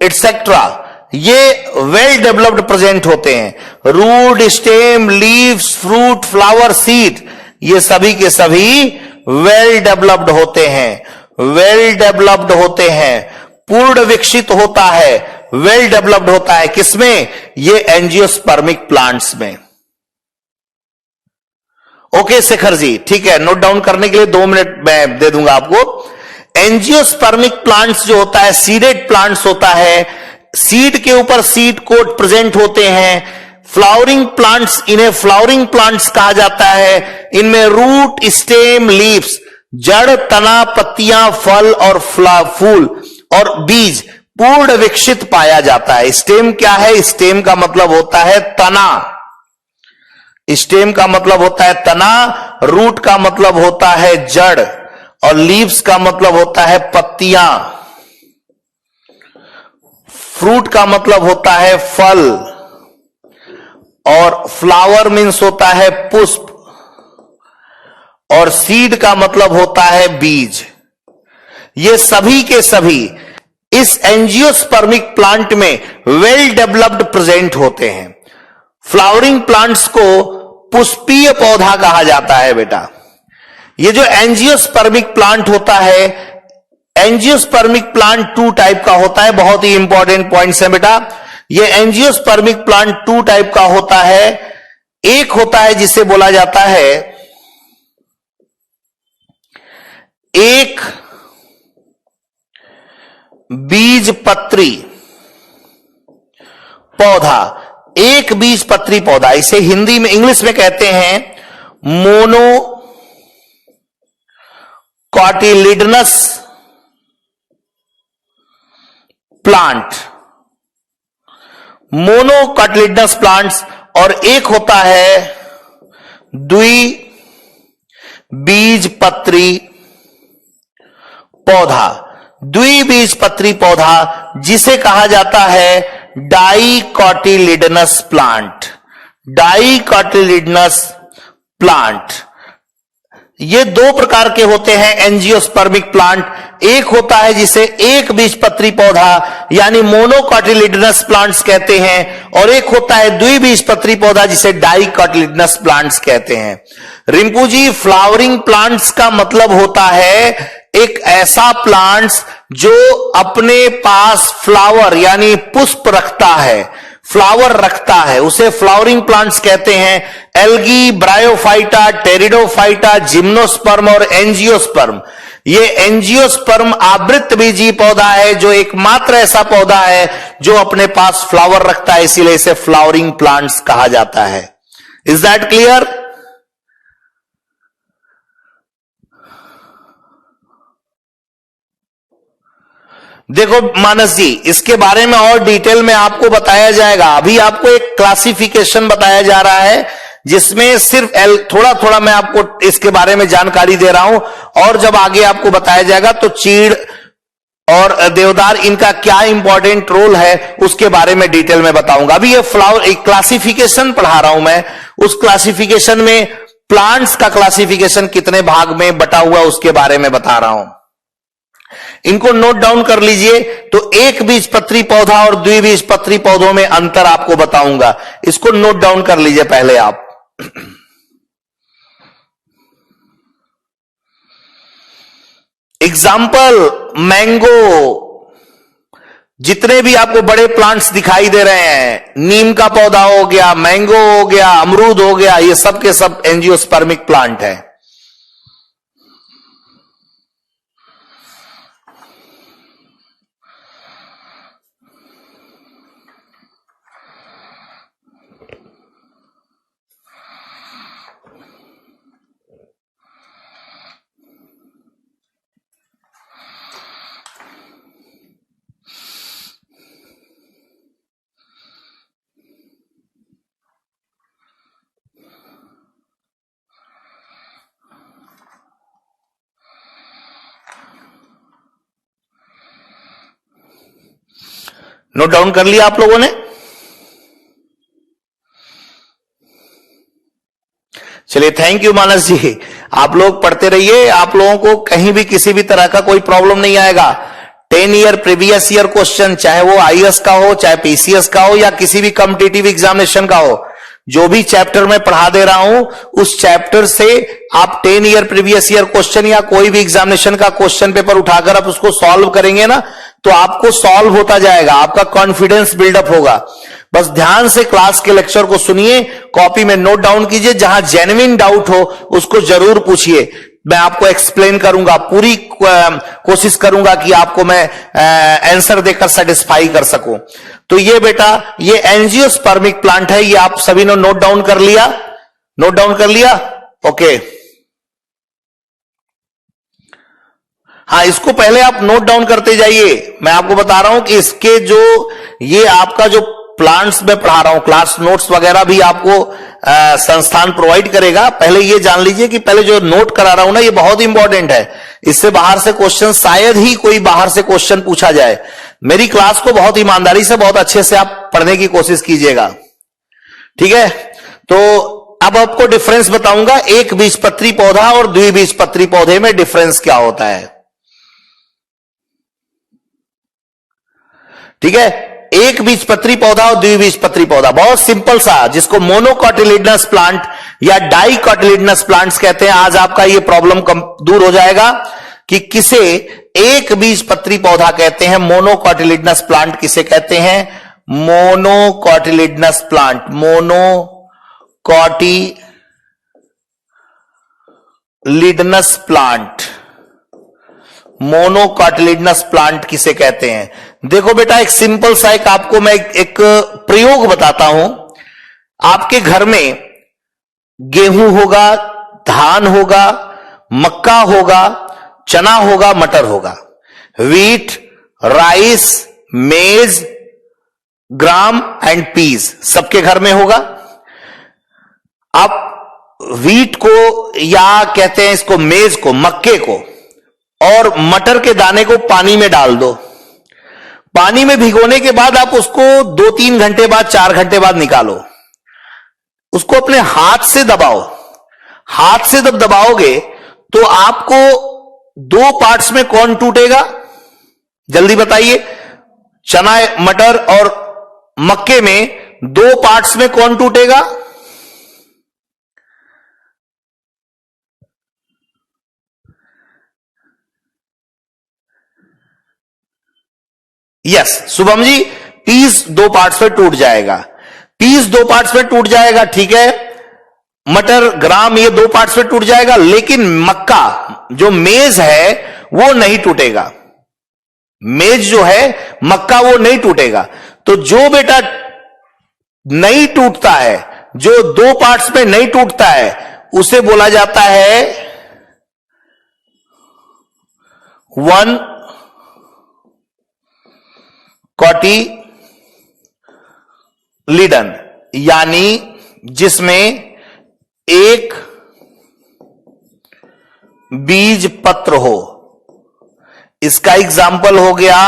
etcetera, ये वेल डेवलप्ड प्रेजेंट होते हैं। Root, stem, leaves, fruit, flower, seed, ये सभी के सभी वेल डेवलप्ड होते हैं। वेल डेवलप्ड होते हैं, पूर्ण विकसित होता है, वेल डेवलप्ड होता है। किसमें? ये एंजियोस्पर्मिक प्लांट्स में। ओके शेखर जी, ठीक है, नोट डाउन करने के लिए 2 मिनट मैं दे दूंगा आपको। एंजियोस्पर्मिक प्लांट्स जो होता है सीडेड प्लांट्स होता है। सीड के ऊपर सीड कोट प्रेजेंट होते हैं। फ्लावरिंग प्लांट्स, इन्हें फ्लावरिंग प्लांट्स कहा जाता है। इनमें रूट, स्टेम, लीव्स, जड़, तना, पत्तियां, फल और फूल और बीज पूर्ण विकसित पाया जाता है। स्टेम क्या है? स्टेम का मतलब होता है तना। स्टेम का मतलब होता है तना, रूट का मतलब होता है जड़ और लीव्स का मतलब होता है पत्तियां, फ्रूट का मतलब होता है फल और फ्लावर मीन्स होता है पुष्प और सीड का मतलब होता है बीज। ये सभी के सभी इस एंजियोस्पर्मिक प्लांट में वेल डेवलप्ड प्रेजेंट होते हैं। फ्लावरिंग प्लांट्स को पुष्पीय पौधा कहा जाता है बेटा। ये जो एंजियोस्पर्मिक प्लांट होता है, एंजियोस्पर्मिक प्लांट 2 टाइप का होता है। बहुत ही इंपॉर्टेंट पॉइंट्स है बेटा। ये एंजियोस्पर्मिक प्लांट 2 टाइप का होता है। एक होता है जिसे बोला जाता है एक बीजपत्री पौधा। एक बीजपत्री पौधा, इसे हिंदी में, इंग्लिश में कहते हैं मोनोकॉटिलिडनस प्लांट। Monocotyledonous plants. और एक होता है द्विबीजपत्री पौधा। द्विबीजपत्री पौधा जिसे कहा जाता है डाइकॉटिलिडनस प्लांट। डाइकॉटिलिडनस प्लांट। ये 2 प्रकार के होते हैं एंजियोस्पर्मिक प्लांट। एक होता है जिसे एक बीजपत्री पौधा यानी मोनोकॉटिलिडनस प्लांट्स कहते हैं और एक होता है द्विबीजपत्री पौधा जिसे डाइकॉटिलिडनस प्लांट्स कहते हैं। रिंकू जी, फ्लावरिंग प्लांट्स का मतलब होता है एक ऐसा प्लांट्स जो अपने पास फ्लावर यानी पुष्प रखता है, फ्लावर रखता है, उसे फ्लावरिंग प्लांट्स कहते हैं। एल्गी, ब्रायोफाइटा, टेरिडोफाइटा, जिम्नोस्पर्म और एंजियोस्पर्म, ये एंजियोस्पर्म आवृत बीजी पौधा है, जो एकमात्र ऐसा पौधा है जो अपने पास फ्लावर रखता है, इसीलिए इसे फ्लावरिंग प्लांट्स कहा जाता है। Is that clear? देखो मानस जी, इसके बारे में और डिटेल में आपको बताया जाएगा। अभी आपको एक क्लासिफिकेशन बताया जा रहा है जिसमें सिर्फ थोड़ा थोड़ा मैं आपको इसके बारे में जानकारी दे रहा हूं, और जब आगे आपको बताया जाएगा तो चीड़ और देवदार इनका क्या इंपॉर्टेंट रोल है उसके बारे में डिटेल में बताऊंगा। अभी ये फ्लावर एक क्लासिफिकेशन पढ़ा रहा हूं मैं, उस क्लासिफिकेशन में प्लांट्स का क्लासिफिकेशन कितने भाग में बटा हुआ उसके बारे में बता रहा हूं। इनको नोट डाउन कर लीजिए। तो एक बीजपत्री पौधा और द्विबीजपत्री पौधों में अंतर आपको बताऊंगा, इसको नोट डाउन कर लीजिए पहले आप। एग्जाम्पल, मैंगो, जितने भी आपको बड़े प्लांट्स दिखाई दे रहे हैं, नीम का पौधा हो गया, मैंगो हो गया, अमरूद हो गया, ये सब के सब एंजियोस्पर्मिक प्लांट है। नोट डाउन कर लिया आप लोगों ने? चलिए, थैंक यू मानस जी। आप लोग पढ़ते रहिए, आप लोगों को कहीं भी किसी भी तरह का कोई प्रॉब्लम नहीं आएगा। 10 ईयर प्रीवियस ईयर क्वेश्चन, चाहे वो आईएएस का हो, चाहे पीसीएस का हो, या किसी भी कॉम्पिटिटिव एग्जामिनेशन का हो, जो भी चैप्टर में पढ़ा दे रहा हूं उस चैप्टर से आप 10 ईयर प्रीवियस ईयर क्वेश्चन या कोई भी एग्जामिनेशन का क्वेश्चन पेपर उठाकर आप उसको सॉल्व करेंगे ना, तो आपको सॉल्व होता जाएगा, आपका कॉन्फिडेंस बिल्डअप होगा। बस ध्यान से क्लास के लेक्चर को सुनिए, कॉपी में नोट डाउन कीजिए, जहां जेन्युइन डाउट हो उसको जरूर पूछिए। मैं आपको एक्सप्लेन करूंगा, पूरी कोशिश करूंगा कि आपको मैं आंसर देकर सेटिस्फाई कर सकूं। तो ये बेटा, ये एंजियोस्पर्मिक प्लांट है, ये आप सभी ने नोट डाउन कर लिया? नोट डाउन कर लिया? ओके। हाँ, इसको पहले आप नोट डाउन करते जाइए। मैं आपको बता रहा हूं कि इसके जो ये आपका जो प्लांट्स में पढ़ा रहा हूं, क्लास नोट्स वगैरह भी आपको संस्थान प्रोवाइड करेगा। पहले ये जान लीजिए कि पहले जो नोट करा रहा हूं ना, ये बहुत इंपॉर्टेंट है। इससे बाहर से क्वेश्चन, शायद ही कोई बाहर से क्वेश्चन पूछा जाए। मेरी क्लास को बहुत ईमानदारी से, बहुत अच्छे से आप पढ़ने की कोशिश कीजिएगा, ठीक है? तो अब आपको डिफरेंस बताऊंगा, एक बीजपत्री पौधा और द्विबीजपत्री पौधे में डिफरेंस क्या होता है, ठीक है? एक बीजपत्री पौधा और द्विबीजपत्री पौधा, बहुत सिंपल सा, जिसको मोनोकॉटिलिडनस प्लांट या डाइकॉटिलिडनस प्लांट्स कहते हैं। आज आपका ये प्रॉब्लम दूर हो जाएगा कि किसे एक बीजपत्री पौधा कहते हैं, मोनोकॉटिलिडनस प्लांट किसे कहते हैं? Monocotyledonous plant, monocotyledonous plant, monocotyledonous plant किसे कहते हैं? देखो बेटा, एक सिंपल सा एक आपको मैं एक प्रयोग बताता हूं। आपके घर में गेहूं होगा, धान होगा, मक्का होगा, चना होगा, मटर होगा, व्हीट, राइस, मेज, ग्राम एंड पीस सबके घर में होगा। आप व्हीट को, या कहते हैं इसको मेज को, मक्के को और मटर के दाने को पानी में डाल दो। पानी में भिगोने के बाद आप उसको 2-3 घंटे बाद, 4 घंटे बाद निकालो। उसको अपने हाथ से दबाओ। हाथ से जब दबाओगे तो आपको 2 पार्ट्स में कौन टूटेगा? जल्दी बताइए। चना, मटर और मक्के में 2 पार्ट्स में कौन टूटेगा? Yes, Shubham ji, piece 2 parts में टूट जाएगा। पीस 2 पार्ट्स में टूट जाएगा, ठीक है। मटर, ग्राम, ये 2 पार्ट्स में टूट जाएगा। लेकिन मक्का, जो मेज है, वो नहीं टूटेगा, मेज जो है मक्का वो नहीं टूटेगा। तो जो बेटा नहीं टूटता है, जो दो पार्ट्स में नहीं टूटता है, उसे बोला जाता है वन कॉटिलीडन, यानी जिसमें एक बीज पत्र हो। इसका एग्जाम्पल हो गया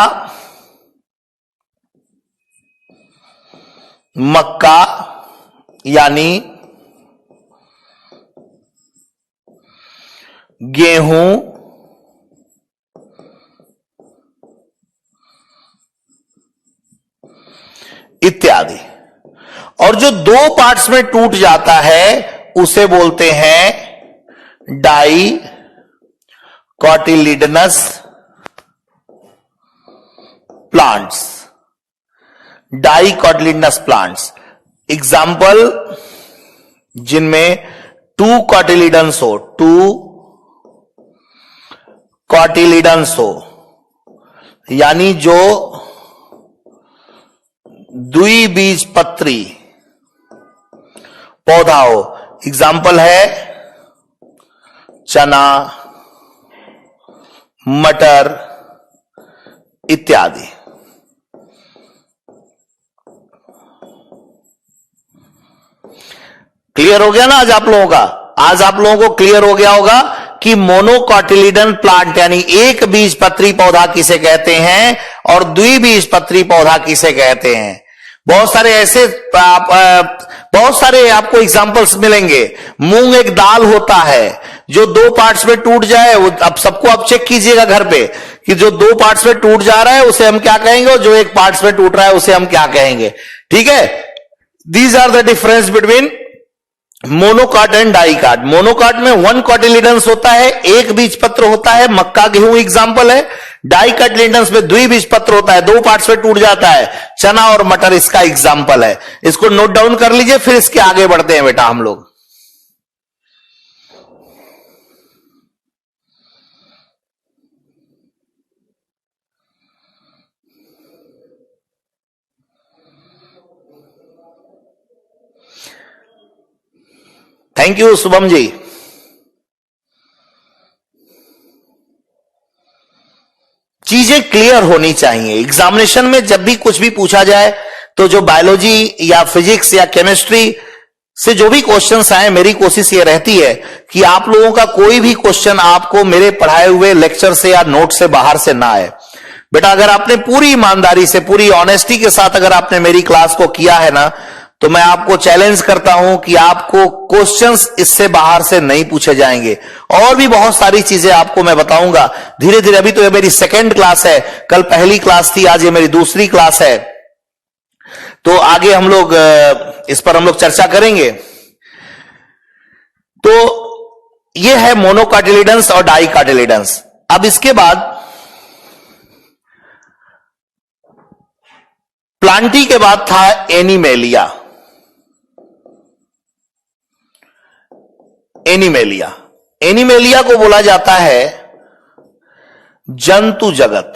मक्का, यानी गेहूं, इत्यादि। और जो दो पार्ट्स में टूट जाता है उसे बोलते हैं dicotyledonous plants, dicotyledonous plants. Example जिनमें टू कॉटिलिडन्स हो, टू कॉटिलिडन्स हो, यानी जो द्विबीजपत्री पौधा हो। एग्जाम्पल है चना, मटर इत्यादि। क्लियर हो गया ना आज आप लोगों का? आज आप लोगों को क्लियर हो गया होगा कि मोनोकॉटिलिडन प्लांट यानी एक बीजपत्री पौधा किसे कहते हैं और द्विबीजपत्री पौधा किसे कहते हैं। बहुत सारे आपको एग्जांपल्स मिलेंगे। मूंग एक दाल होता है जो दो पार्ट्स में टूट जाए, वो अब सबको आप चेक कीजिएगा घर पे कि जो दो पार्ट्स में टूट जा रहा है उसे हम क्या कहेंगे और जो एक पार्ट्स में टूट रहा है उसे हम क्या कहेंगे। ठीक है, these are the difference between monocot and dicot. Monocot में वन कॉटिलिडन्स होता है, एक बीज पत्र होता है, मक्का गेहूं एग्जाम्पल है। डाइकॉटिलिडन्स में द्विबीज पत्र होता है, दो पार्ट्स में टूट जाता है, चना और मटर इसका एग्जाम्पल है। इसको नोट डाउन कर लीजिए, फिर इसके आगे बढ़ते हैं बेटा हम लोग। Thank you Shubham ji. चीजें क्लियर होनी चाहिए। एग्जामिनेशन में जब भी कुछ भी पूछा जाए तो जो बायोलॉजी या फिजिक्स या केमिस्ट्री से जो भी क्वेश्चंस आए, मेरी कोशिश ये रहती है कि आप लोगों का कोई भी क्वेश्चन आपको मेरे पढ़ाए हुए लेक्चर से या नोट से बाहर से ना आए। बेटा अगर आपने पूरी ईमानदारी से, पूरी ऑनेस्टी के साथ अगर आपने मेरी क्लास को किया है ना, तो मैं आपको चैलेंज करता हूं कि आपको क्वेश्चंस इससे बाहर से नहीं पूछे जाएंगे। और भी बहुत सारी चीजें आपको मैं बताऊंगा धीरे धीरे। अभी तो ये मेरी सेकेंड क्लास है, कल पहली क्लास थी, आज ये मेरी दूसरी क्लास है। तो आगे हम लोग इस पर हम लोग चर्चा करेंगे। तो ये है मोनोकॉटिलिडन्स और डाइकॉटिलिडन्स। अब इसके बाद प्लांटी के बाद था एनिमेलिया। एनिमेलिया, एनिमेलिया को बोला जाता है जंतु जगत।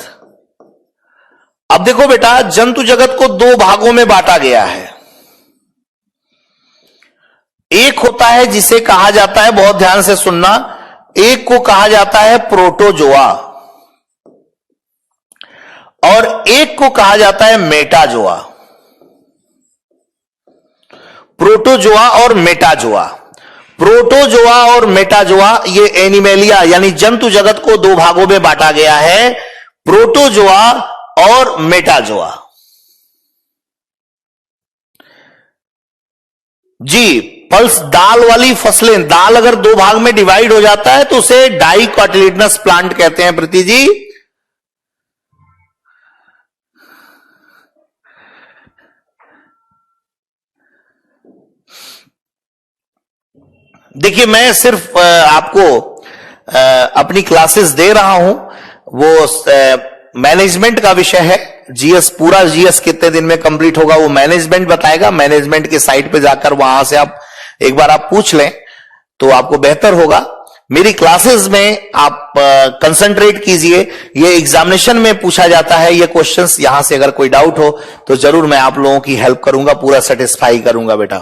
अब देखो बेटा, जंतु जगत को दो भागों में बांटा गया है। एक होता है जिसे कहा जाता है, बहुत ध्यान से सुनना, एक को कहा जाता है प्रोटोजोआ और एक को कहा जाता है मेटाजोआ। प्रोटोजोआ और मेटाजोआ, प्रोटोजोआ और मेटाजोआ, ये एनिमेलिया यानी जंतु जगत को दो भागों में बांटा गया है, प्रोटोजोआ और मेटाजोआ। जी, पल्स दाल वाली फसलें, दाल अगर दो भाग में डिवाइड हो जाता है तो उसे डाइकॉटिलिडनस प्लांट कहते हैं। प्रीति जी, देखिए मैं सिर्फ आपको अपनी क्लासेस दे रहा हूं, वो मैनेजमेंट का विषय है। जीएस, पूरा जीएस कितने दिन में कंप्लीट होगा वो मैनेजमेंट बताएगा। मैनेजमेंट के साइट पे जाकर वहां से आप एक बार आप पूछ लें तो आपको बेहतर होगा। मेरी क्लासेस में आप कंसंट्रेट कीजिए, ये एग्जामिनेशन में पूछा जाता है ये क्वेश्चंस, यहां से अगर कोई डाउट हो तो जरूर मैं आप लोगों की हेल्प करूंगा, पूरा सेटिस्फाई करूंगा बेटा,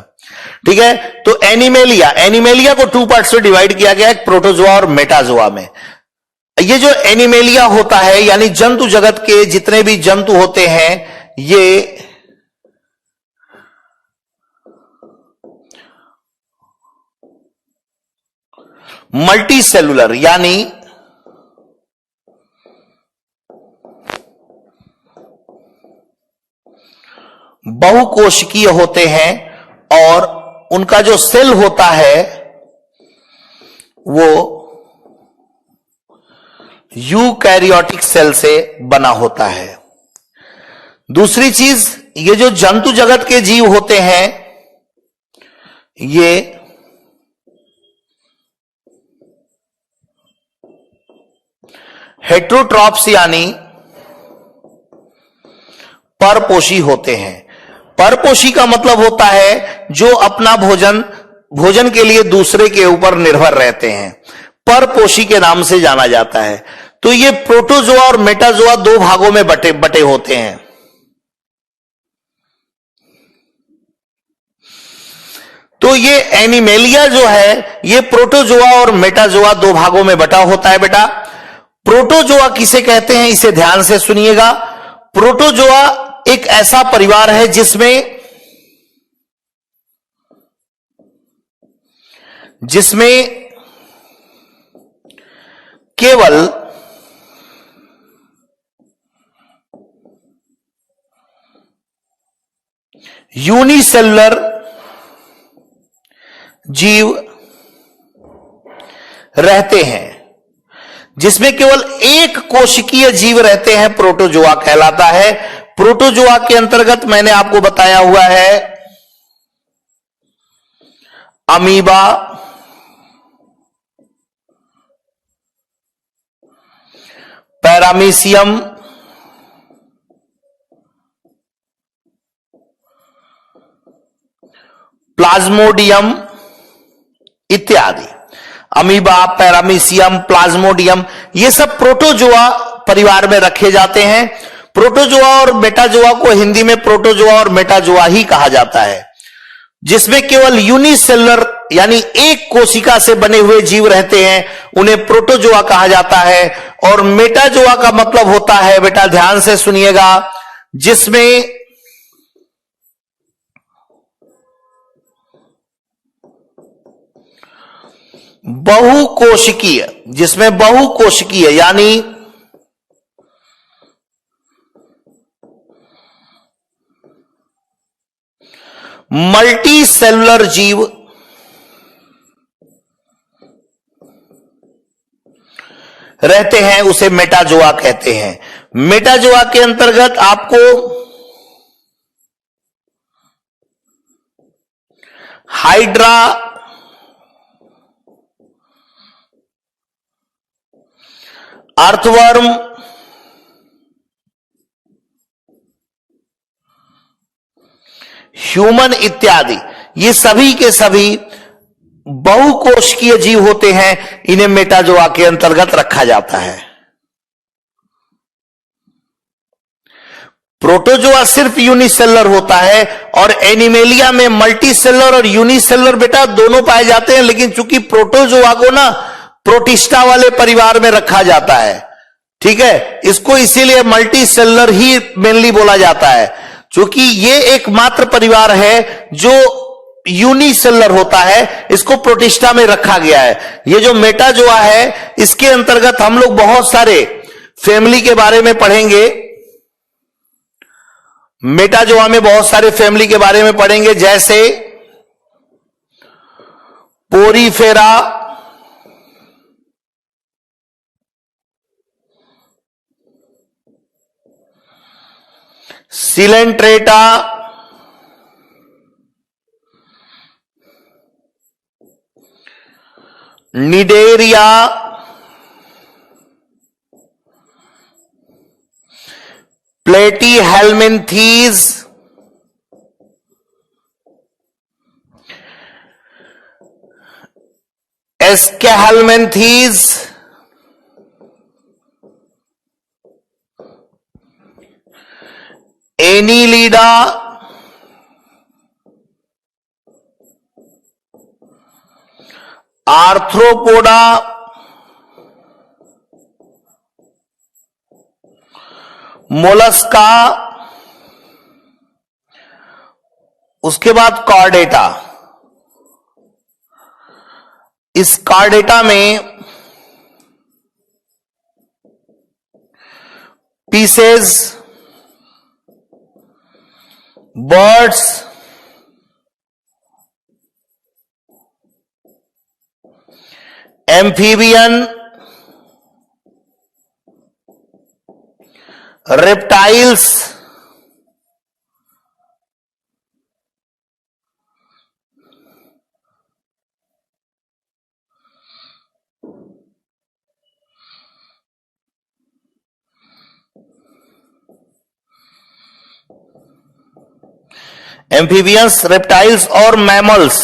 ठीक है। तो एनिमेलिया को 2 पार्ट्स में डिवाइड किया गया है, प्रोटोजोआ और मेटाजोआ में। ये जो एनिमेलिया होता है यानी जंतु जगत के जितने भी जंतु होते हैं ये मल्टी सेलुलर यानी बहुकोशिकीय होते हैं और उनका जो सेल होता है वो यूकैरियोटिक सेल से बना होता है। दूसरी चीज, ये जो जंतु जगत के जीव होते हैं ये हेट्रोट्रॉप्स यानी परपोषी होते हैं। परपोषी का मतलब होता है जो अपना भोजन के लिए दूसरे के ऊपर निर्भर रहते हैं, परपोषी के नाम से जाना जाता है। तो ये प्रोटोजोआ और मेटाजोआ 2 भागों में बटे होते हैं। तो ये एनिमेलिया जो है ये प्रोटोजोआ और मेटाजोआ 2 भागों में बटा होता है बेटा। प्रोटोजोआ किसे कहते हैं इसे ध्यान से सुनिएगा। प्रोटोजोआ एक ऐसा परिवार है जिसमें केवल यूनिसेलुलर जीव रहते हैं, जिसमें केवल एक कोशिकीय जीव रहते हैं, प्रोटोजोआ कहलाता है। प्रोटोजोआ के अंतर्गत मैंने आपको बताया हुआ है अमीबा, पैरामीशियम, प्लाज्मोडियम इत्यादि। अमीबा, पैरामीशियम, प्लाज्मोडियम ये सब प्रोटोजोआ परिवार में रखे जाते हैं। प्रोटोजोआ और मेटाजोआ को हिंदी में प्रोटोजोआ और मेटाजोआ ही कहा जाता है, जिसमें केवल यूनिसेलुलर यानी एक कोशिका से बने हुए जीव रहते हैं, उन्हें प्रोटोजोआ कहा जाता है। और मेटाजोआ का मतलब होता है बेटा ध्यान से सुनिएगा, जिसमें बहुकोशिकीय यानी मल्टी सेलुलर जीव रहते हैं, उसे मेटाजोआ कहते हैं। मेटाजोआ के अंतर्गत आपको हाइड्रा, अर्थवर्म, ह्यूमन इत्यादि ये सभी के सभी बहुकोशिकीय जीव होते हैं, इन्हें मेटाजोआ के अंतर्गत रखा जाता है। प्रोटोजोआ सिर्फ यूनिसेलुलर होता है और एनिमेलिया में मल्टीसेलुलर और यूनिसेलुलर बेटा दोनों पाए जाते हैं, लेकिन चूंकि प्रोटोजोआ को ना प्रोटिस्टा वाले परिवार में रखा जाता है, ठीक है, इसको इसीलिए मल्टीसेलुलर ही मेनली बोला जाता है, क्योंकि ये एकमात्र परिवार है जो यूनिसेलुलर होता है, इसको प्रोटिस्टा में रखा गया है। ये जो मेटाजोआ है इसके अंतर्गत हम लोग बहुत सारे फैमिली के बारे में पढ़ेंगे। मेटाजोआ में बहुत सारे फैमिली के बारे में पढ़ेंगे, जैसे porifera, coelenterata, cnidaria, platyhelminthes, aschelminthes, annelida, arthropoda, mollusca, उसके बाद कॉर्डेटा। इस कॉर्डेटा में pisces, birds, amphibian, reptiles, amphibians, reptiles और मैमल्स,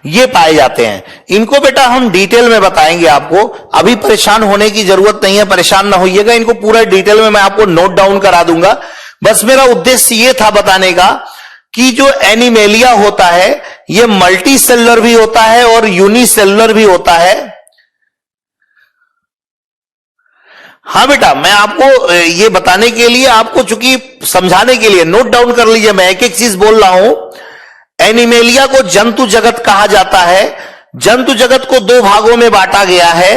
ये पाए जाते हैं। इनको बेटा हम डिटेल में बताएंगे आपको, अभी परेशान होने की जरूरत नहीं है, परेशान ना होइएगा, इनको पूरा डिटेल में मैं आपको नोट डाउन करा दूंगा। बस मेरा उद्देश्य ये था बताने का कि जो एनिमेलिया होता है ये मल्टी सेलुलर भी होता है और यूनिसेलुलर भी होता है। हाँ बेटा, मैं आपको ये बताने के लिए, आपको चूंकि समझाने के लिए, नोट डाउन कर लीजिए, मैं एक एक चीज बोल रहा हूं। एनिमेलिया को जंतु जगत कहा जाता है। जंतु जगत को दो भागों में बांटा गया है,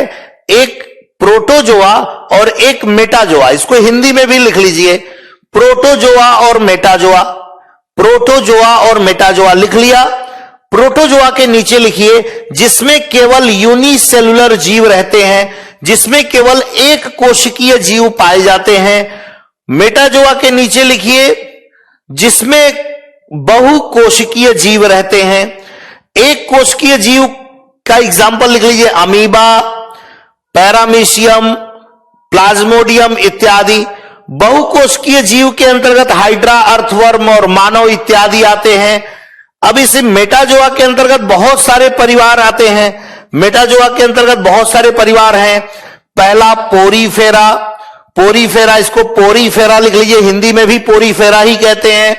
एक प्रोटोजोआ और एक मेटाजोआ। इसको हिंदी में भी लिख लीजिए, प्रोटोजोआ और मेटाजोआ। प्रोटोजोआ और मेटाजोआ लिख लिया। प्रोटोजोआ के नीचे लिखिए जिसमें केवल यूनिसेलुलर जीव रहते हैं, जिसमें केवल एक कोशिकीय जीव पाए जाते हैं। मेटाजोआ के नीचे लिखिए जिसमें बहुकोशिकीय जीव रहते हैं। एक कोशिकीय जीव का एग्जाम्पल लिख लीजिए, अमीबा, पैरामीशियम, प्लाज्मोडियम इत्यादि। बहुकोशिकीय जीव के अंतर्गत हाइड्रा, अर्थवर्म और मानव इत्यादि आते हैं। अब इस मेटाजोआ के अंतर्गत बहुत सारे परिवार आते हैं। मेटाजोआ के अंतर्गत बहुत सारे परिवार हैं। पहला पोरीफेरा, पोरीफेरा, इसको पोरीफेरा लिख लीजिए, हिंदी में भी पोरीफेरा ही कहते हैं।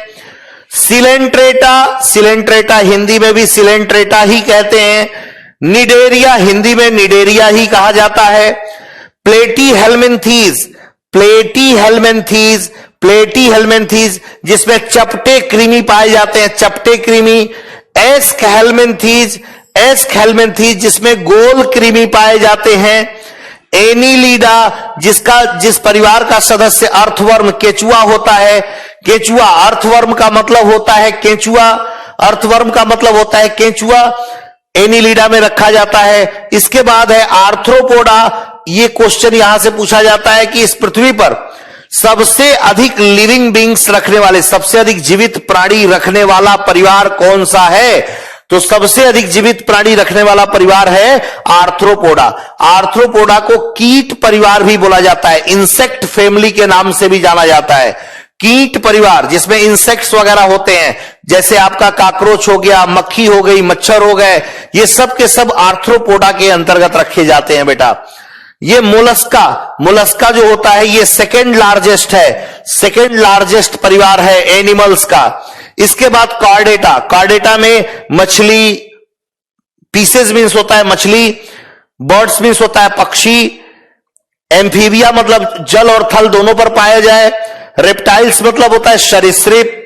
सिलेंट्रेटा, सिलेंट्रेटा हिंदी में भी सिलेंट्रेटा ही कहते हैं। निडेरिया, हिंदी में निडेरिया ही कहा जाता है। प्लेटीहेल्मिन्थीज, प्लेटीहेल्मिन्थीज, प्लेटीहेल्मिन्थीज जिसमें चपटे कृमि पाए जाते हैं, चपटे कृमि। एस्केहेल्मिन्थीज, एस्केहेल्मिन्थीज जिसमें गोल कृमि पाए जाते हैं। एनीलिडा, जिस परिवार का सदस्य अर्थवर्म केचुआ होता है। केचुआ, अर्थवर्म का मतलब होता है केचुआ, अर्थवर्म का मतलब होता है केचुआ, एनीलिडा में रखा जाता है। इसके बाद है आर्थ्रोपोडा। ये क्वेश्चन यहां से पूछा जाता है कि इस पृथ्वी पर सबसे अधिक लिविंग बींग्स रखने वाले, सबसे अधिक जीवित प्राणी रखने वाला परिवार कौन सा है? तो सबसे अधिक जीवित प्राणी रखने वाला परिवार है आर्थ्रोपोडा। आर्थ्रोपोडा को कीट परिवार भी बोला जाता है, इंसेक्ट फैमिली के नाम से भी जाना जाता है। कीट परिवार जिसमें इंसेक्ट्स वगैरह होते हैं, जैसे आपका काकरोच हो गया, मक्खी हो गई, मच्छर हो गए, ये सब के सब आर्थ्रोपोडा के अंतर्गत रखे जाते हैं बेटा। ये मोलस्का, मोलस्का जो होता है ये सेकेंड लार्जेस्ट है, सेकेंड लार्जेस्ट परिवार है एनिमल्स का। इसके बाद कॉर्डेटा, कॉर्डेटा में मछली, पीसेस मीन्स होता है मछली, बर्ड्स मीन्स होता है पक्षी, एम्फीबिया मतलब जल और थल दोनों पर पाया जाए, रेप्टाइल्स मतलब होता है सरीसृप,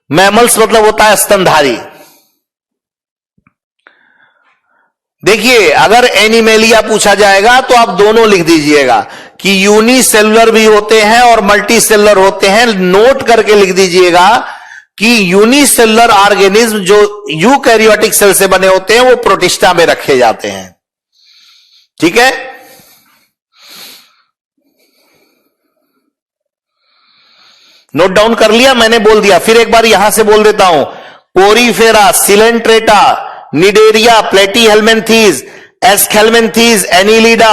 मैमल्स मतलब होता है स्तनधारी। देखिए अगर एनिमेलिया पूछा जाएगा तो आप दोनों लिख दीजिएगा कि यूनिसेलुलर भी होते हैं और मल्टी सेलुलर होते हैं। नोट करके लिख दीजिएगा कि यूनिसेलुलर ऑर्गेनिज्म जो यूकैरियोटिक सेल से बने होते हैं वो प्रोटिस्टा में रखे जाते हैं। ठीक है, नोट डाउन कर लिया, मैंने बोल दिया, फिर एक बार यहां से बोल देता हूं। Porifera, coelenterata, cnidaria, platyhelminthes, aschelminthes, annelida,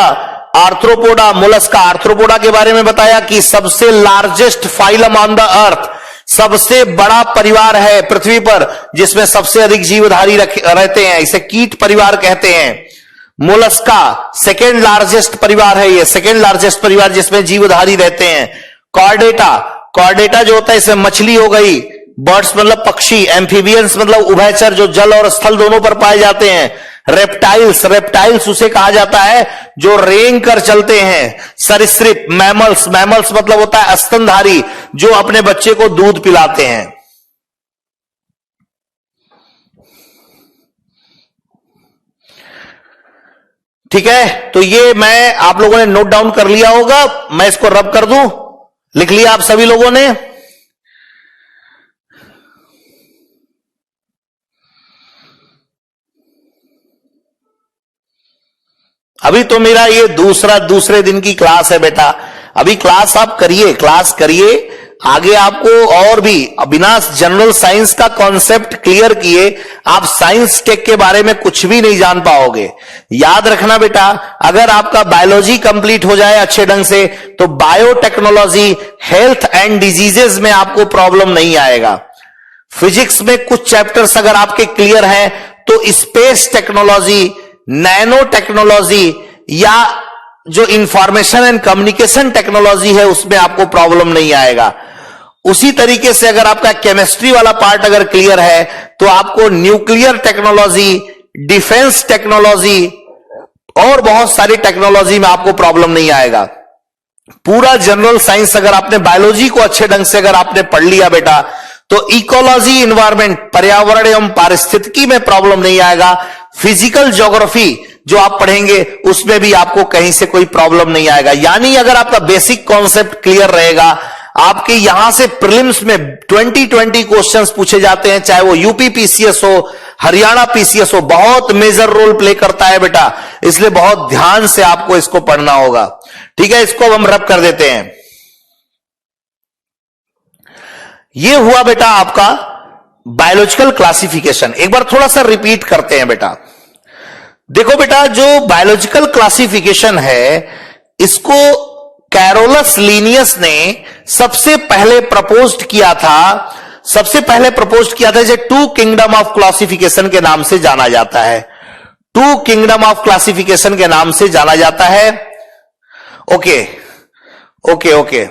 arthropoda, mollusca. Arthropoda के बारे में बताया कि सबसे largest phylum on the earth, सबसे बड़ा परिवार है पृथ्वी पर जिसमें सबसे अधिक जीवधारी रहते हैं, इसे कीट परिवार कहते हैं। मोलस्का सेकेंड लार्जेस्ट परिवार है, ये सेकेंड लार्जेस्ट परिवार जिसमें जीवधारी रहते हैं। कॉर्डेटा, कॉर्डेटा जो होता है इसमें मछली हो गई, बर्ड्स मतलब पक्षी, एम्फीबियंस मतलब उभयचर जो जल और स्थल दोनों पर पाए जाते हैं। रेप्टाइल्स, रेप्टाइल्स उसे कहा जाता है जो रेंग कर चलते हैं। सरीसृप, मैमल्स, मैमल्स मतलब होता है स्तनधारी जो अपने बच्चे को दूध पिलाते हैं। ठीक है, तो ये मैं आप लोगों ने नोट डाउन कर लिया होगा, मैं इसको रब कर दूं, लिख लिया आप सभी लोगों ने? अभी तो मेरा ये दूसरे दिन की क्लास है बेटा, अभी क्लास आप करिए, क्लास करिए, आगे आपको और भी बिना जनरल साइंस का कॉन्सेप्ट क्लियर किए आप साइंस टेक के बारे में कुछ भी नहीं जान पाओगे। याद रखना बेटा, अगर आपका बायोलॉजी कंप्लीट हो जाए अच्छे ढंग से तो बायोटेक्नोलॉजी, हेल्थ एंड डिजीजेस में आपको प्रॉब्लम नहीं आएगा। फिजिक्स में कुछ चैप्टर्स अगर आपके क्लियर हैं तो स्पेस टेक्नोलॉजी, नैनो टेक्नोलॉजी या जो इंफॉर्मेशन एंड कम्युनिकेशन टेक्नोलॉजी है उसमें आपको प्रॉब्लम नहीं आएगा। उसी तरीके से अगर आपका केमिस्ट्री वाला पार्ट अगर क्लियर है तो आपको न्यूक्लियर टेक्नोलॉजी, डिफेंस टेक्नोलॉजी और बहुत सारी टेक्नोलॉजी में आपको प्रॉब्लम नहीं आएगा। पूरा जनरल साइंस अगर आपने बायोलॉजी को अच्छे ढंग से अगर आपने पढ़ लिया बेटा तो इकोलॉजी, इन्वायरमेंट, पर्यावरण एवं पारिस्थितिकी में प्रॉब्लम नहीं आएगा। फिजिकल ज्योग्राफी जो आप पढ़ेंगे उसमें भी आपको कहीं से कोई प्रॉब्लम नहीं आएगा। यानी अगर आपका बेसिक कॉन्सेप्ट क्लियर रहेगा, आपके यहां से प्रीलिम्स में 20 क्वेश्चंस पूछे जाते हैं, चाहे वो यूपी पीसीएस हो, हरियाणा पीसीएस हो, बहुत मेजर रोल प्ले करता है बेटा, इसलिए बहुत ध्यान से आपको इसको पढ़ना होगा। ठीक है, इसको हम रब कर देते हैं। ये हुआ बेटा आपका बायोलॉजिकल क्लासिफिकेशन। एक बार थोड़ा सा रिपीट करते हैं बेटा। देखो बेटा, जो बायोलॉजिकल क्लासिफिकेशन है इसको कैरोलस लीनियस ने सबसे पहले प्रपोज्ड किया था, इसे टू किंगडम ऑफ क्लासिफिकेशन के नाम से जाना जाता है। टू किंगडम ऑफ क्लासिफिकेशन के नाम से जाना जाता है। ओके ओके ओके,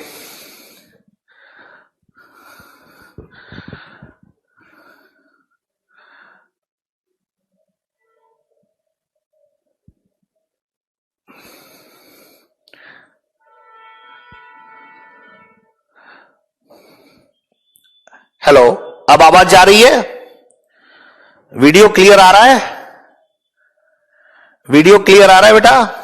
हेलो, अब आवाज जा रही है? वीडियो क्लियर आ रहा है? वीडियो क्लियर आ रहा है बेटा?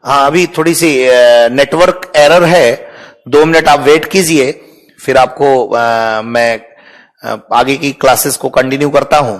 हाँ, अभी थोड़ी सी नेटवर्क एरर है, 2 मिनट आप वेट कीजिए, फिर आपको मैं आगे की क्लासेस को कंटिन्यू करता हूं।